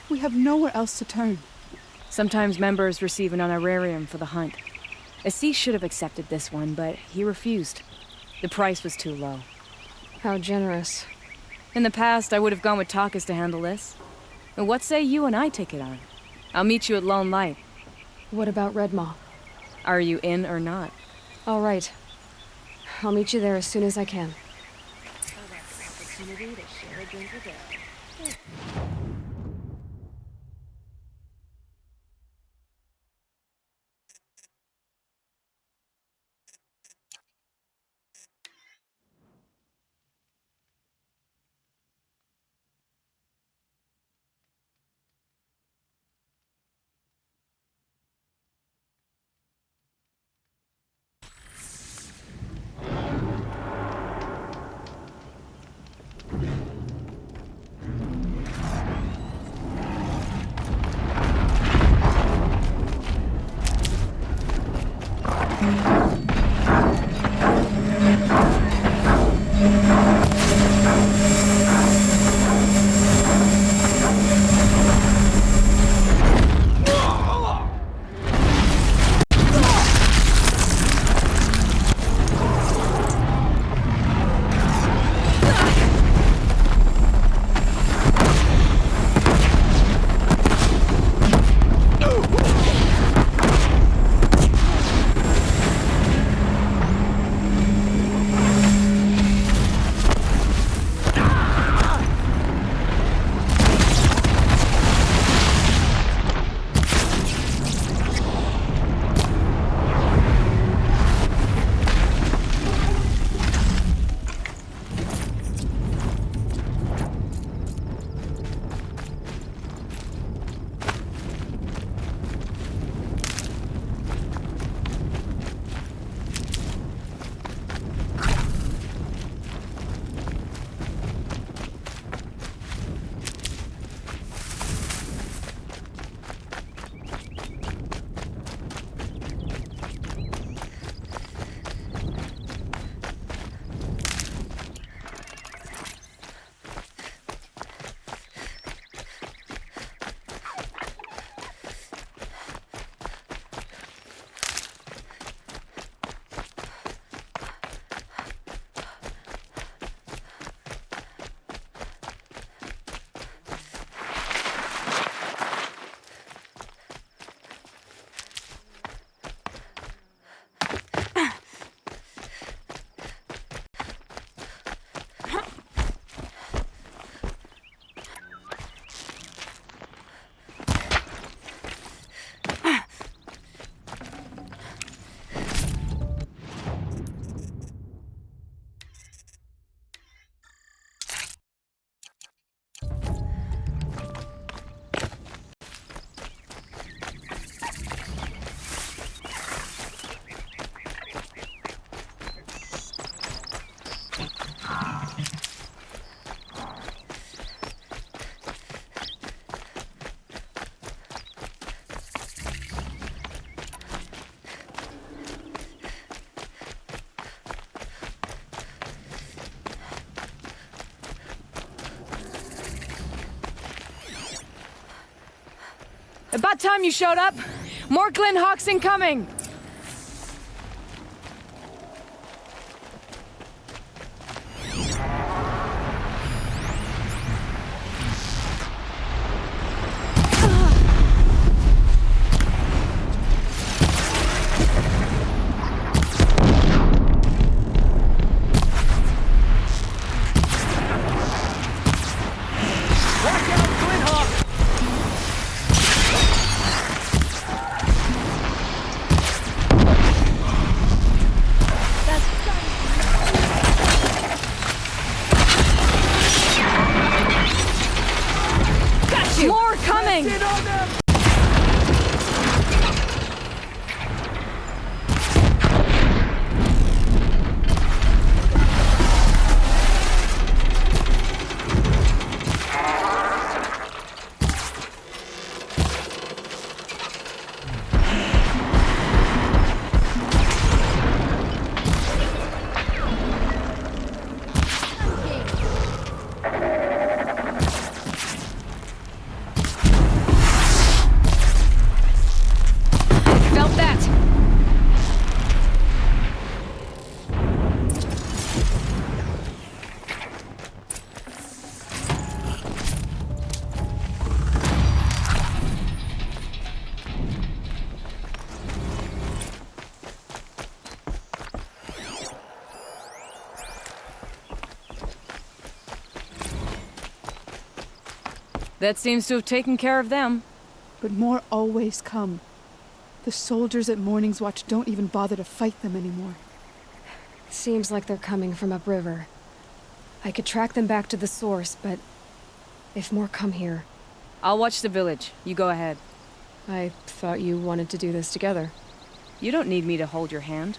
We have nowhere else to turn. Sometimes members receive an honorarium for the hunt. Assis should have accepted this one, but he refused. The price was too low. How generous. In the past, I would have gone with Takas to handle this. And what say you and I take it on? I'll meet you at Lone Light. What about Redmaw? Are you in or not? All right. I'll meet you there as soon as I can. Opportunity to share a drink with Eric. About time you showed up. More Glyn Hawks incoming. More coming! Felt that! That seems to have taken care of them. But more always come. The soldiers at Morning's Watch don't even bother to fight them anymore. Seems like they're coming from upriver. I could track them back to the source, but if more come here... I'll watch the village. You go ahead. I thought you wanted to do this together. You don't need me to hold your hand.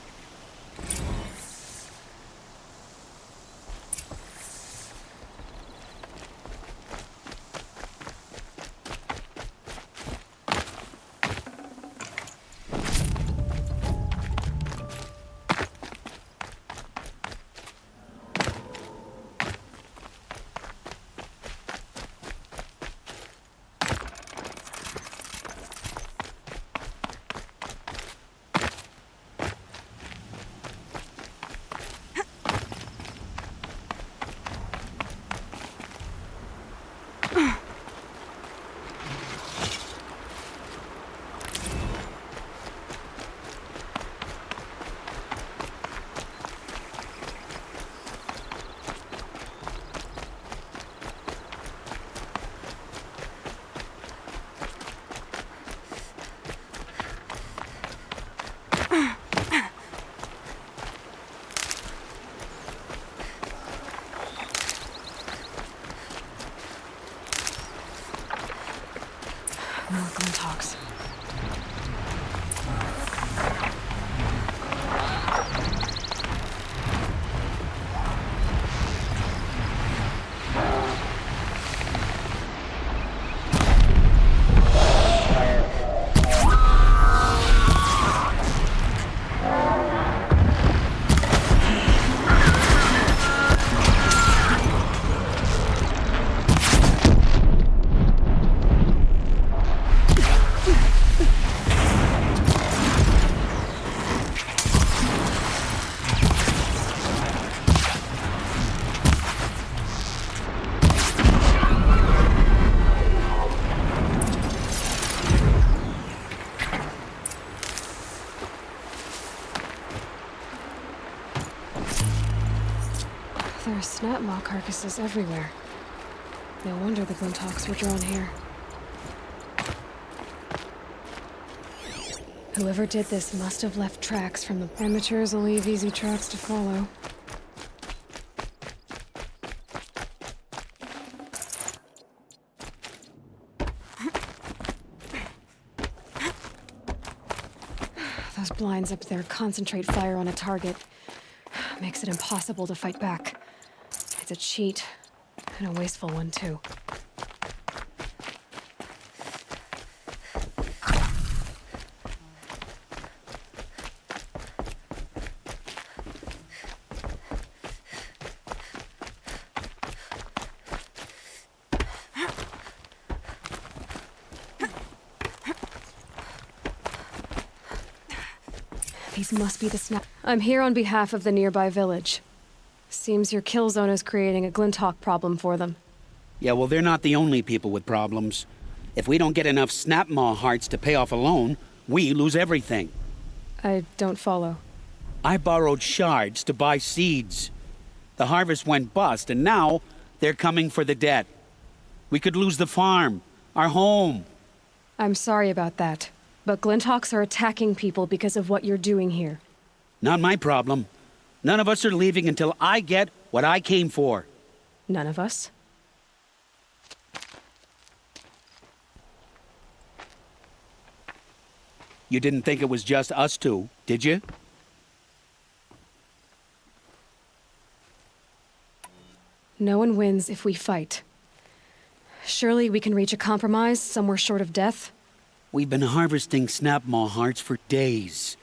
More Glyn Hawks. There are snap maw carcasses everywhere. No wonder the Glyn Hawks were drawn here. Whoever did this must have left tracks from the amateurs will leave easy tracks to follow. Those blinds up there concentrate fire on a target. Makes it impossible to fight back. It's a cheat, and a wasteful one, too. These must be the snap. I'm here on behalf of the nearby village. Seems your kill zone is creating a Glinthawk problem for them. Yeah, well, they're not the only people with problems. If we don't get enough Snapmaw hearts to pay off a loan, we lose everything. I don't follow. I borrowed shards to buy seeds. The harvest went bust, and now they're coming for the debt. We could lose the farm, our home. I'm sorry about that, but Glinthawks are attacking people because of what you're doing here. Not my problem. None of us are leaving until I get what I came for. None of us? You didn't think it was just us two, did you? No one wins if we fight. Surely we can reach a compromise somewhere short of death? We've been harvesting Snapmaw hearts for days.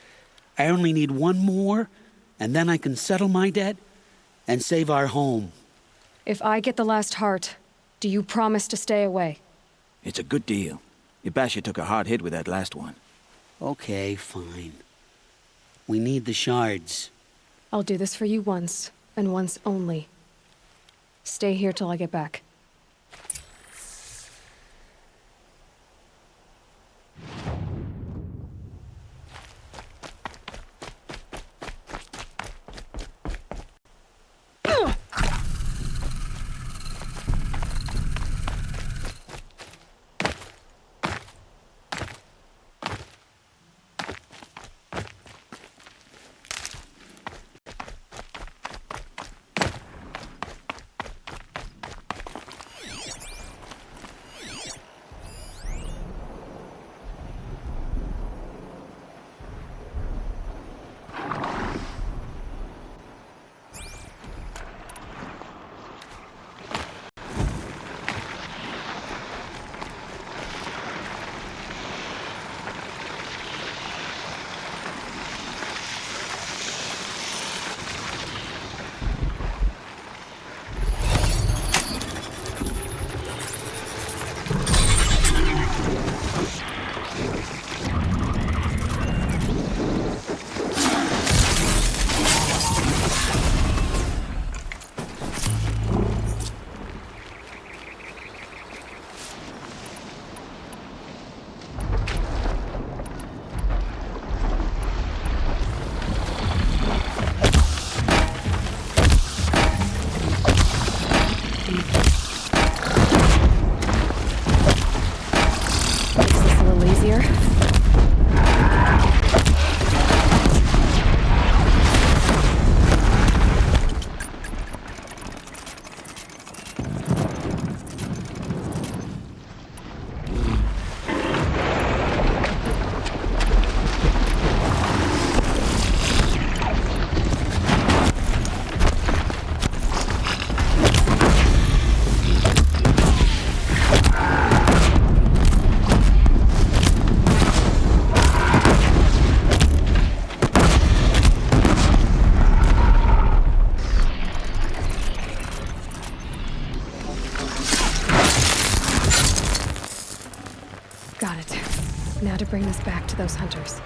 I only need one more, and then I can settle my debt and save our home. If I get the last heart, do you promise to stay away? It's a good deal. Ibasha took a hard hit with that last one. Okay, fine. We need the shards. I'll do this for you once, and once only. Stay here till I get back. Got it. Now to bring this back to those hunters.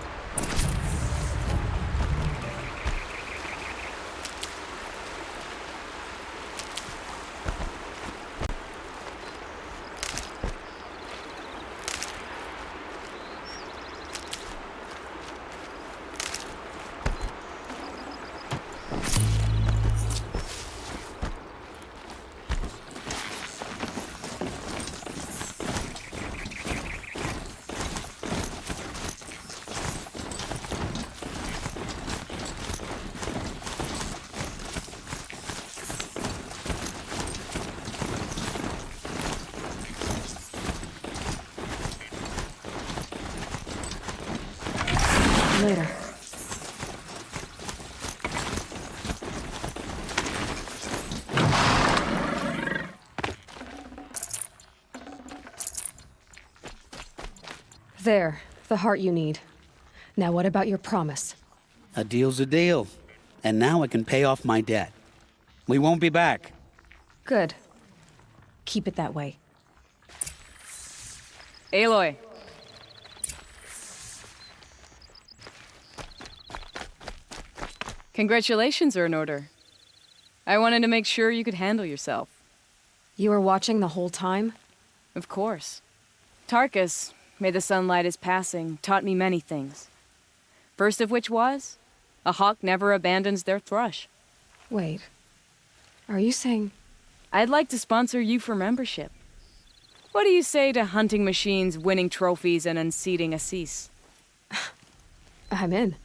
Later. There, the heart you need. Now what about your promise? A deal's a deal. And now I can pay off my debt. We won't be back. Good. Keep it that way. Aloy. Congratulations are in order. I wanted to make sure you could handle yourself. You were watching the whole time? Of course. Tarkus, may the sunlight is passing, taught me many things. First of which was, a hawk never abandons their thrush. Wait. Are you saying... I'd like to sponsor you for membership. What do you say to hunting machines, winning trophies, and unseating Assis? I'm in.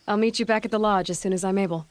I'll meet you back at the lodge as soon as I'm able.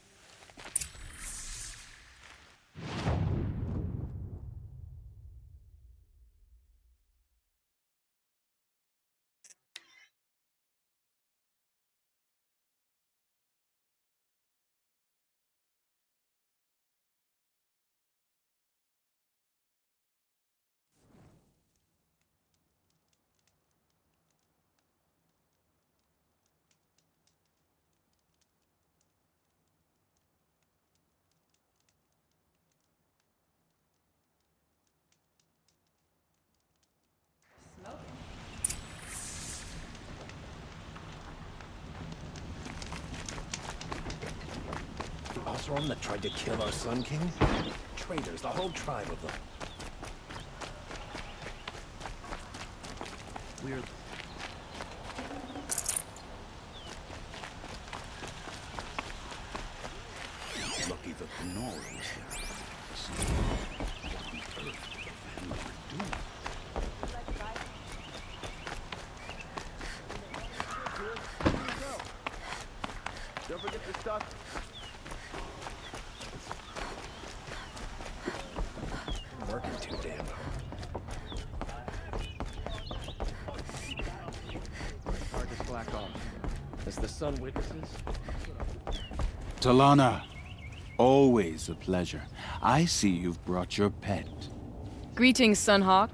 Oseram that tried to kill our Sun King? Traitors, the whole tribe of them. We're... Lucky that the Nora was there. See, what on earth did the family do? Don't forget your stuff. Working too damn hard to slack off. As the sun witnesses. Talana, always a pleasure. I see you've brought your pet. Greetings, Sunhawk.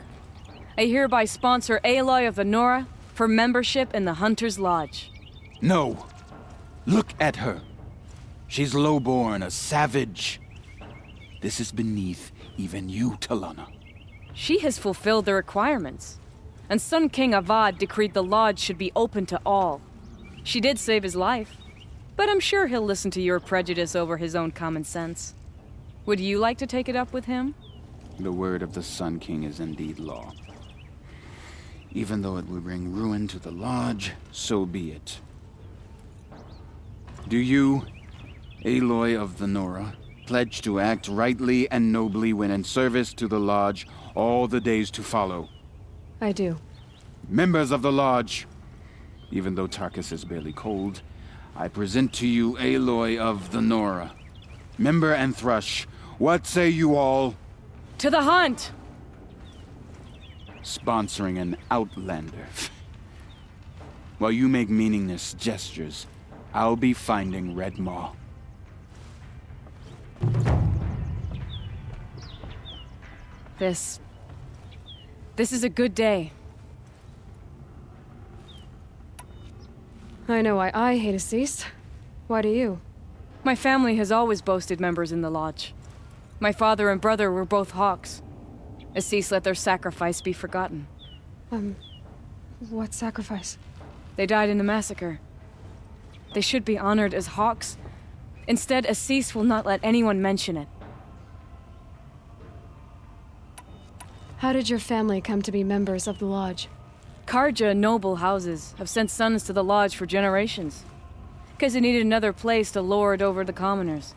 I hereby sponsor Aloy of the Nora for membership in the Hunter's Lodge. No! Look at her. She's lowborn, a savage. This is beneath even you, Talana. She has fulfilled the requirements, and Sun King Avad decreed the lodge should be open to all. She did save his life, but I'm sure he'll listen to your prejudice over his own common sense. Would you like to take it up with him? The word of the Sun King is indeed law. Even though it would bring ruin to the lodge, so be it. Do you, Aloy of the Nora, pledge to act rightly and nobly when in service to the lodge all the days to follow? I do. Members of the lodge, even though Tarkus is barely cold, I present to you Aloy of the Nora. Member and Thrush, what say you all? To the hunt! Sponsoring an outlander. While you make meaningless gestures, I'll be finding Red Maw. This is a good day. I know why I hate Assis. Why do you? My family has always boasted members in the lodge. My father and brother were both hawks. Assis let their sacrifice be forgotten. What sacrifice? They died in the massacre. They should be honored as hawks. Instead, Assis will not let anyone mention it. How did your family come to be members of the lodge? Karja noble houses have sent sons to the lodge for generations. Because they needed another place to lord over the commoners.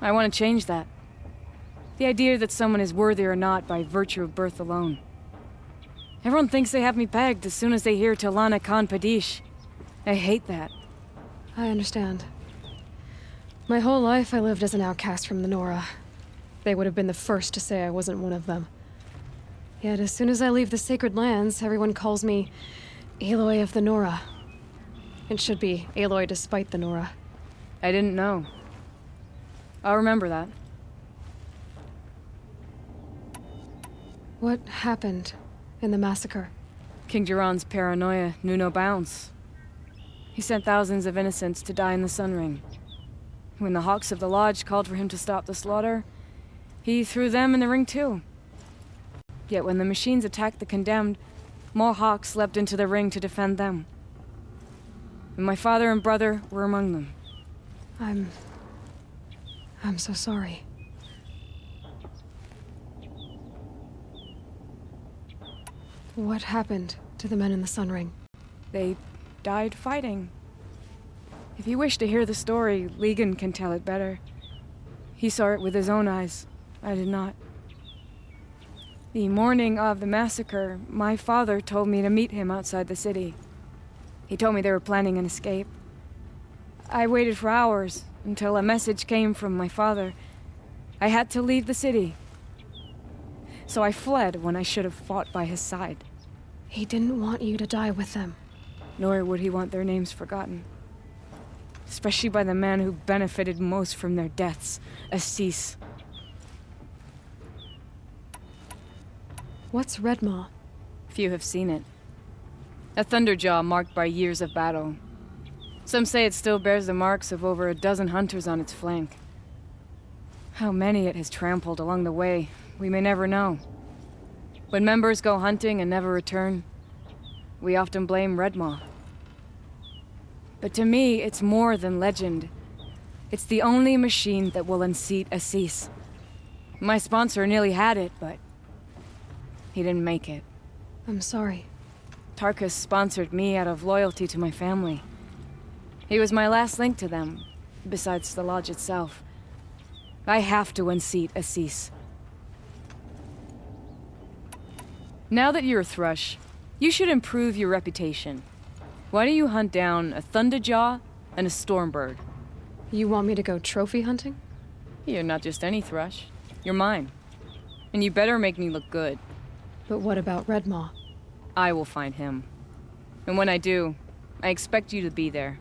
I want to change that. The idea that someone is worthy or not by virtue of birth alone. Everyone thinks they have me pegged as soon as they hear Talana Khan Padish. I hate that. I understand. My whole life I lived as an outcast from the Nora. They would have been the first to say I wasn't one of them. Yet as soon as I leave the sacred lands, everyone calls me Aloy of the Nora. It should be Aloy despite the Nora. I didn't know. I'll remember that. What happened in the massacre? King Jiran's paranoia knew no bounds. He sent thousands of innocents to die in the Sun Ring. When the Hawks of the Lodge called for him to stop the slaughter, he threw them in the ring too. Yet when the machines attacked the condemned, more Hawks leapt into the ring to defend them. And my father and brother were among them. I'm... I'm so sorry. What happened to the men in the Sun Ring? They died fighting. If you wish to hear the story, Legan can tell it better. He saw it with his own eyes. I did not. The morning of the massacre, my father told me to meet him outside the city. He told me they were planning an escape. I waited for hours until a message came from my father. I had to leave the city. So I fled when I should have fought by his side. He didn't want you to die with them. Nor would he want their names forgotten. Especially by the man who benefited most from their deaths, Assis. What's Redmaw? Few have seen it. A thunderjaw marked by years of battle. Some say it still bears the marks of over a dozen hunters on its flank. How many it has trampled along the way, we may never know. When members go hunting and never return, we often blame Redmaw. But to me, it's more than legend. It's the only machine that will unseat Assis. My sponsor nearly had it, but he didn't make it. I'm sorry. Tarkus sponsored me out of loyalty to my family. He was my last link to them, besides the lodge itself. I have to unseat Assis. Now that you're a thrush, you should improve your reputation. Why don't you hunt down a thunderjaw and a stormbird? You want me to go trophy hunting? You're not just any thrush. You're mine. And you better make me look good. But what about Redmaw? I will find him. And when I do, I expect you to be there.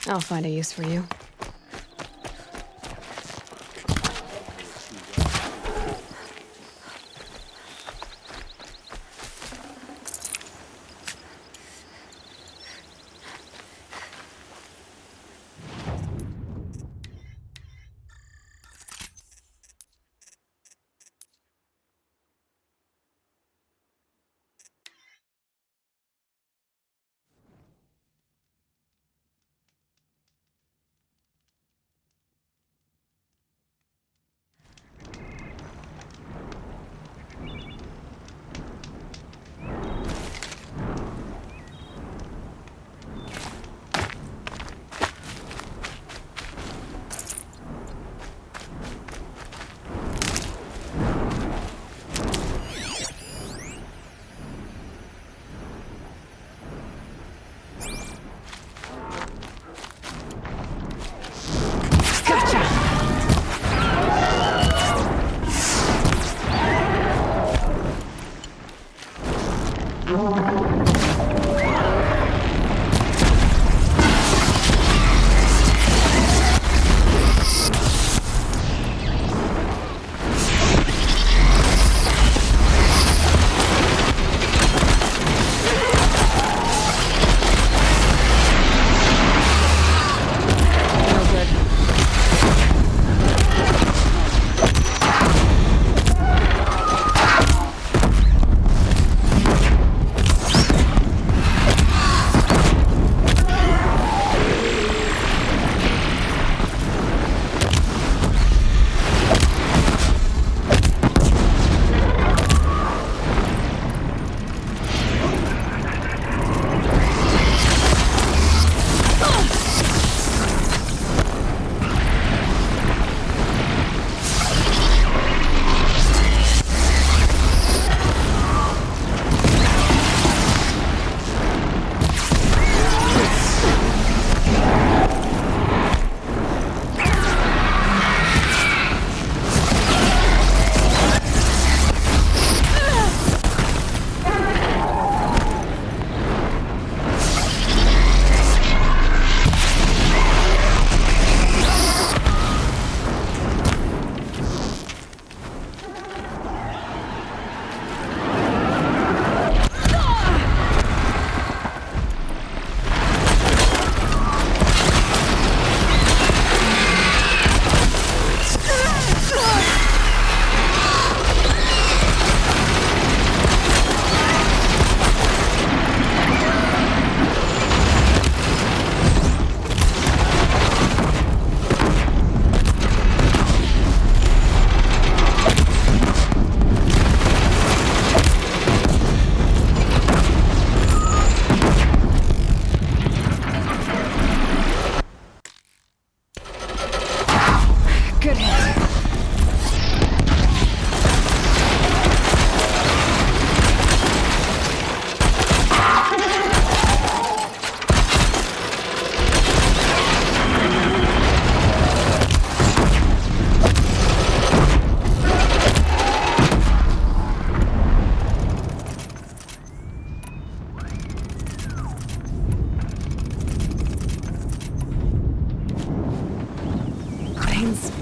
I'll find a use for you.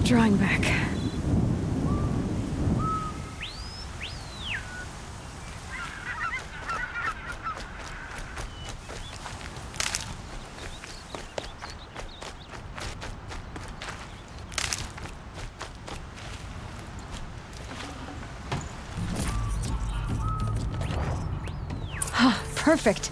Drawing back. Perfect.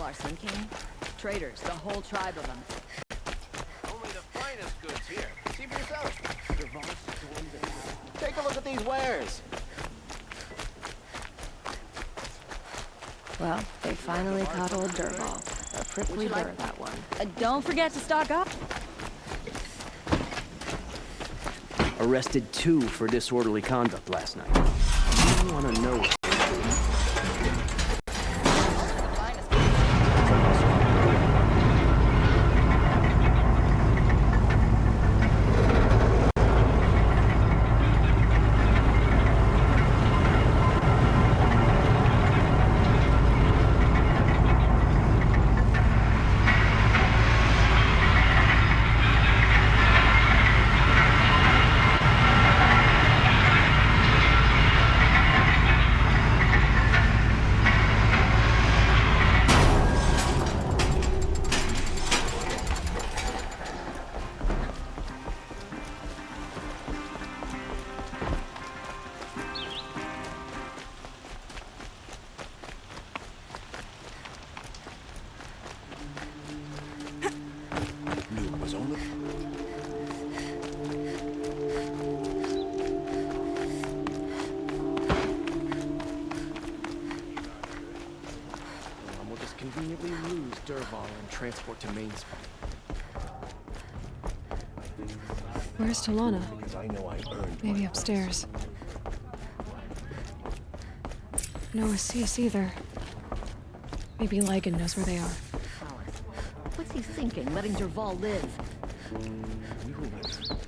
our Sun King? Traitors, the whole tribe of them. Only the finest goods here. See for yourself. Take a look at these wares. Well, they finally caught old Dervahl. A prickly bird, that one. Don't forget to stock up. Arrested 2 for disorderly conduct last night. I want to know. We'll just conveniently lose Dervahl and transport to Main Street. Where's Talana? Because I know I earned Maybe upstairs. No Assis either. Maybe Ligon knows where they are. What's he thinking, letting Dervahl live?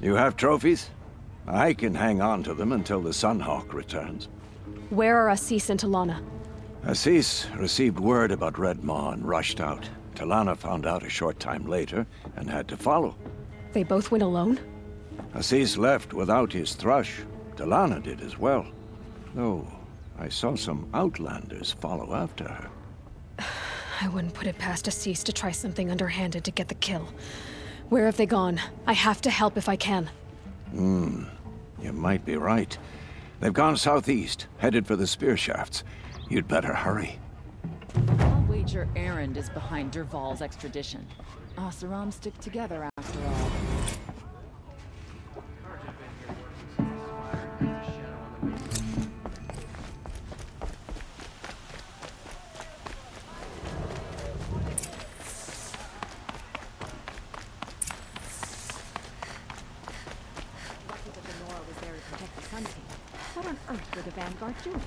You have trophies? I can hang on to them until the Sunhawk returns. Where are Assis and Talana? Assis received word about Red Maw and rushed out. Talana found out a short time later and had to follow. They both went alone? Assis left without his thrush. Talana did as well. Though I saw some outlanders follow after her. I wouldn't put it past Assis to try something underhanded to get the kill. Where have they gone? I have to help if I can. You might be right. They've gone southeast, headed for the spear shafts. You'd better hurry. I'll wager Erend is behind Dervahl's extradition. Oseram stick together after all. What on earth were the Vanguard doing?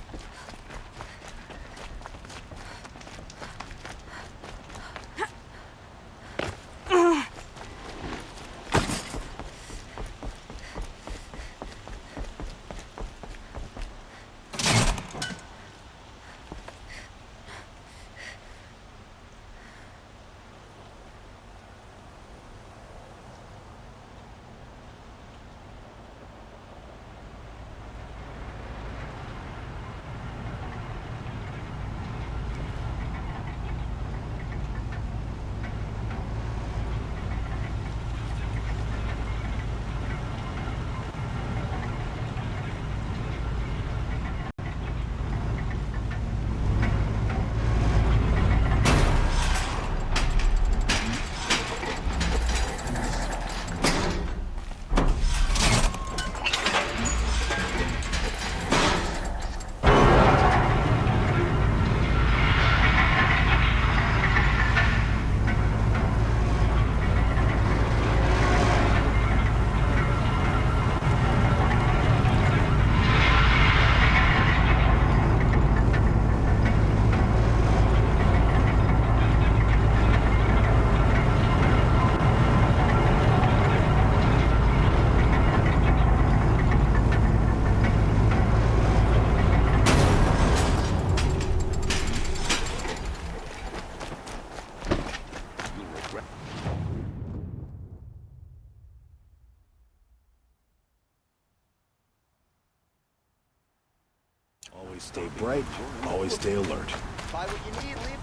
Always stay bright, always stay alert. Buy what you need, leave.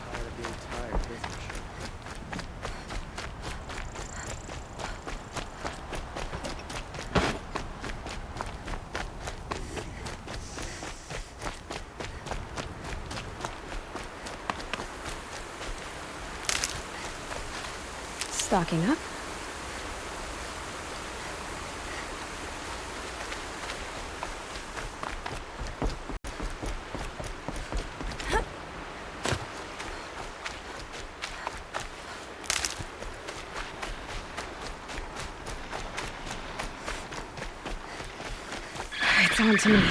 Tired of being tired, that's for sure. stocking up. It's on to me.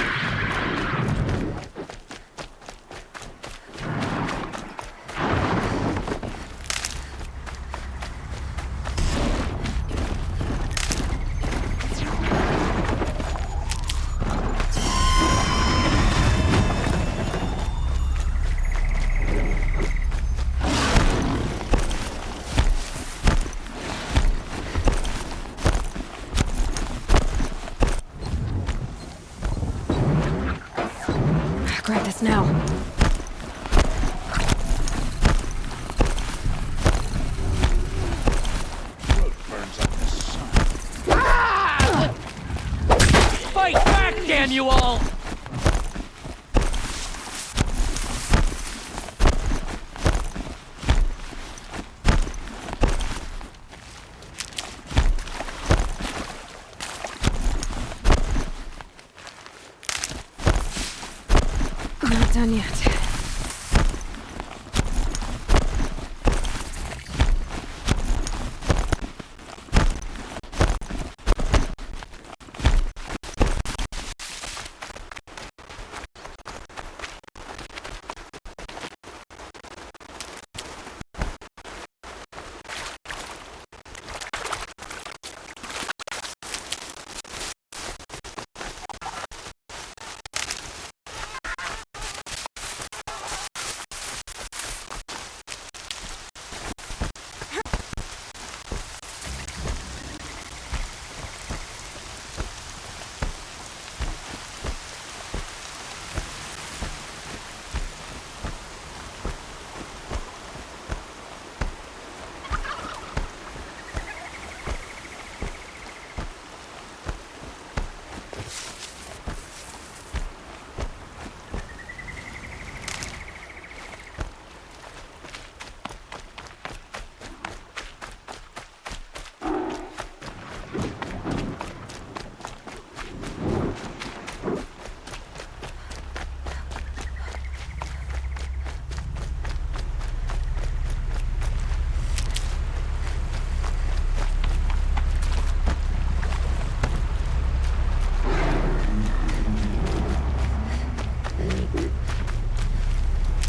Grab this now. Burns like the sun. Fight back, damn you all! Not done yet.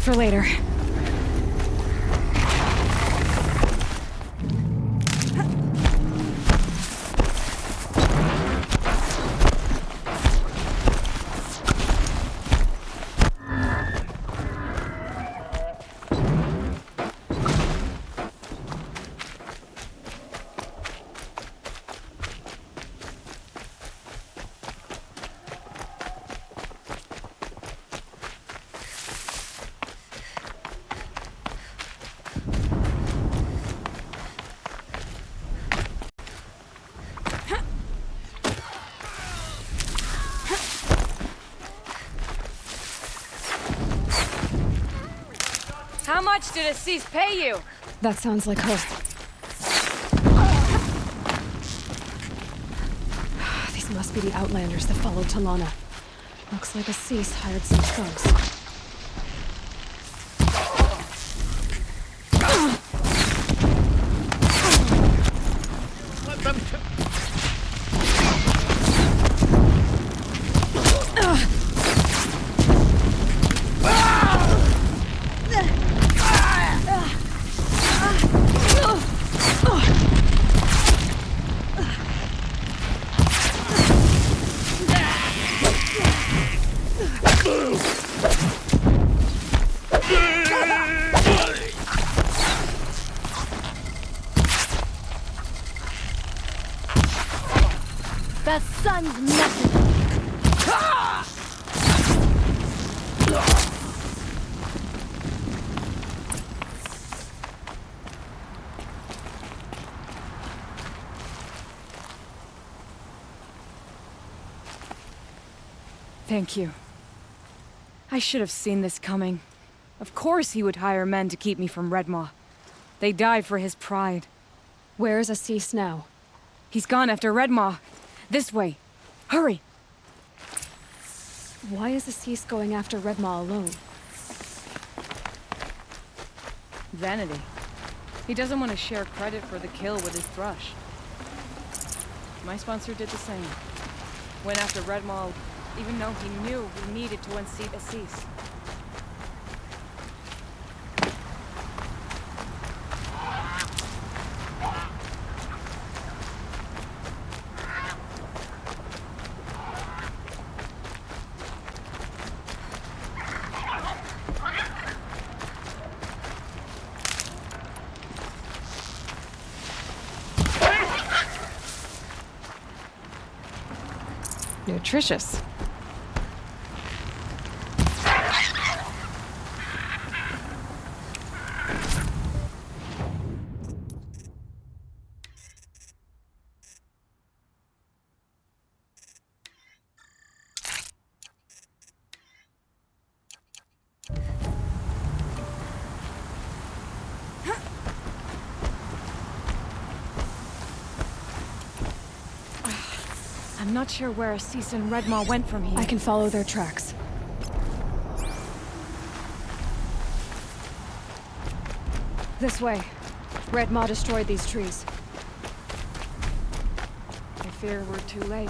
For later. How much did Assis pay you? That sounds like her. These must be the Outlanders that followed Talana. Looks like Assis hired some thugs. The sun's message. Thank you. I should have seen this coming. Of course he would hire men to keep me from Redmaw. They died for his pride. Where is Assis now? He's gone after Redmaw. This way. Hurry! Why is Assis going after Redmaw alone? Vanity. He doesn't want to share credit for the kill with his thrush. My sponsor did the same. Went after Redmaw, even though he knew we needed to unseat Assis. Nutritious. I'm not sure where Assis and Redmaw went from here. I can follow their tracks. This way. Redmaw destroyed these trees. I fear we're too late.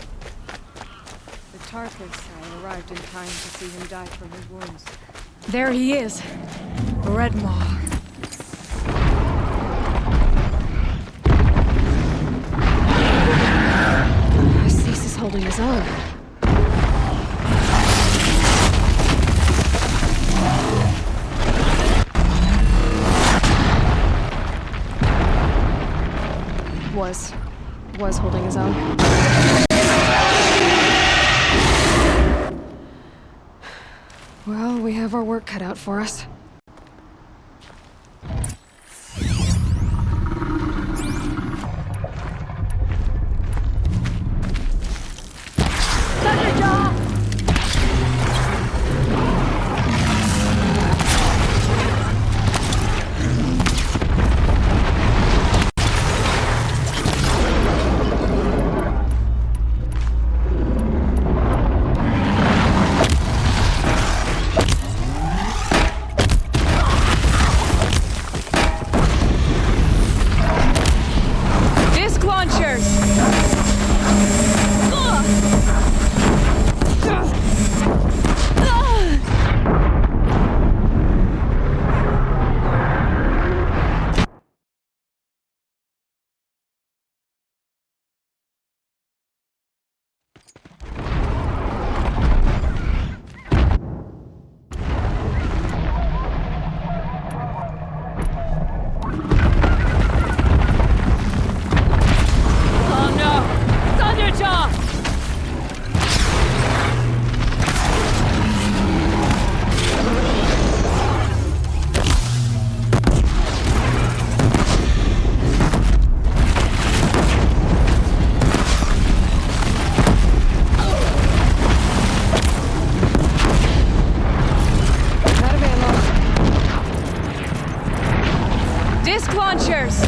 The Tarkus arrived in time to see him die from his wounds. There he is! Redmaw. Assis is holding his own. Was holding his own. Well, we have our work cut out for us. Disc launchers!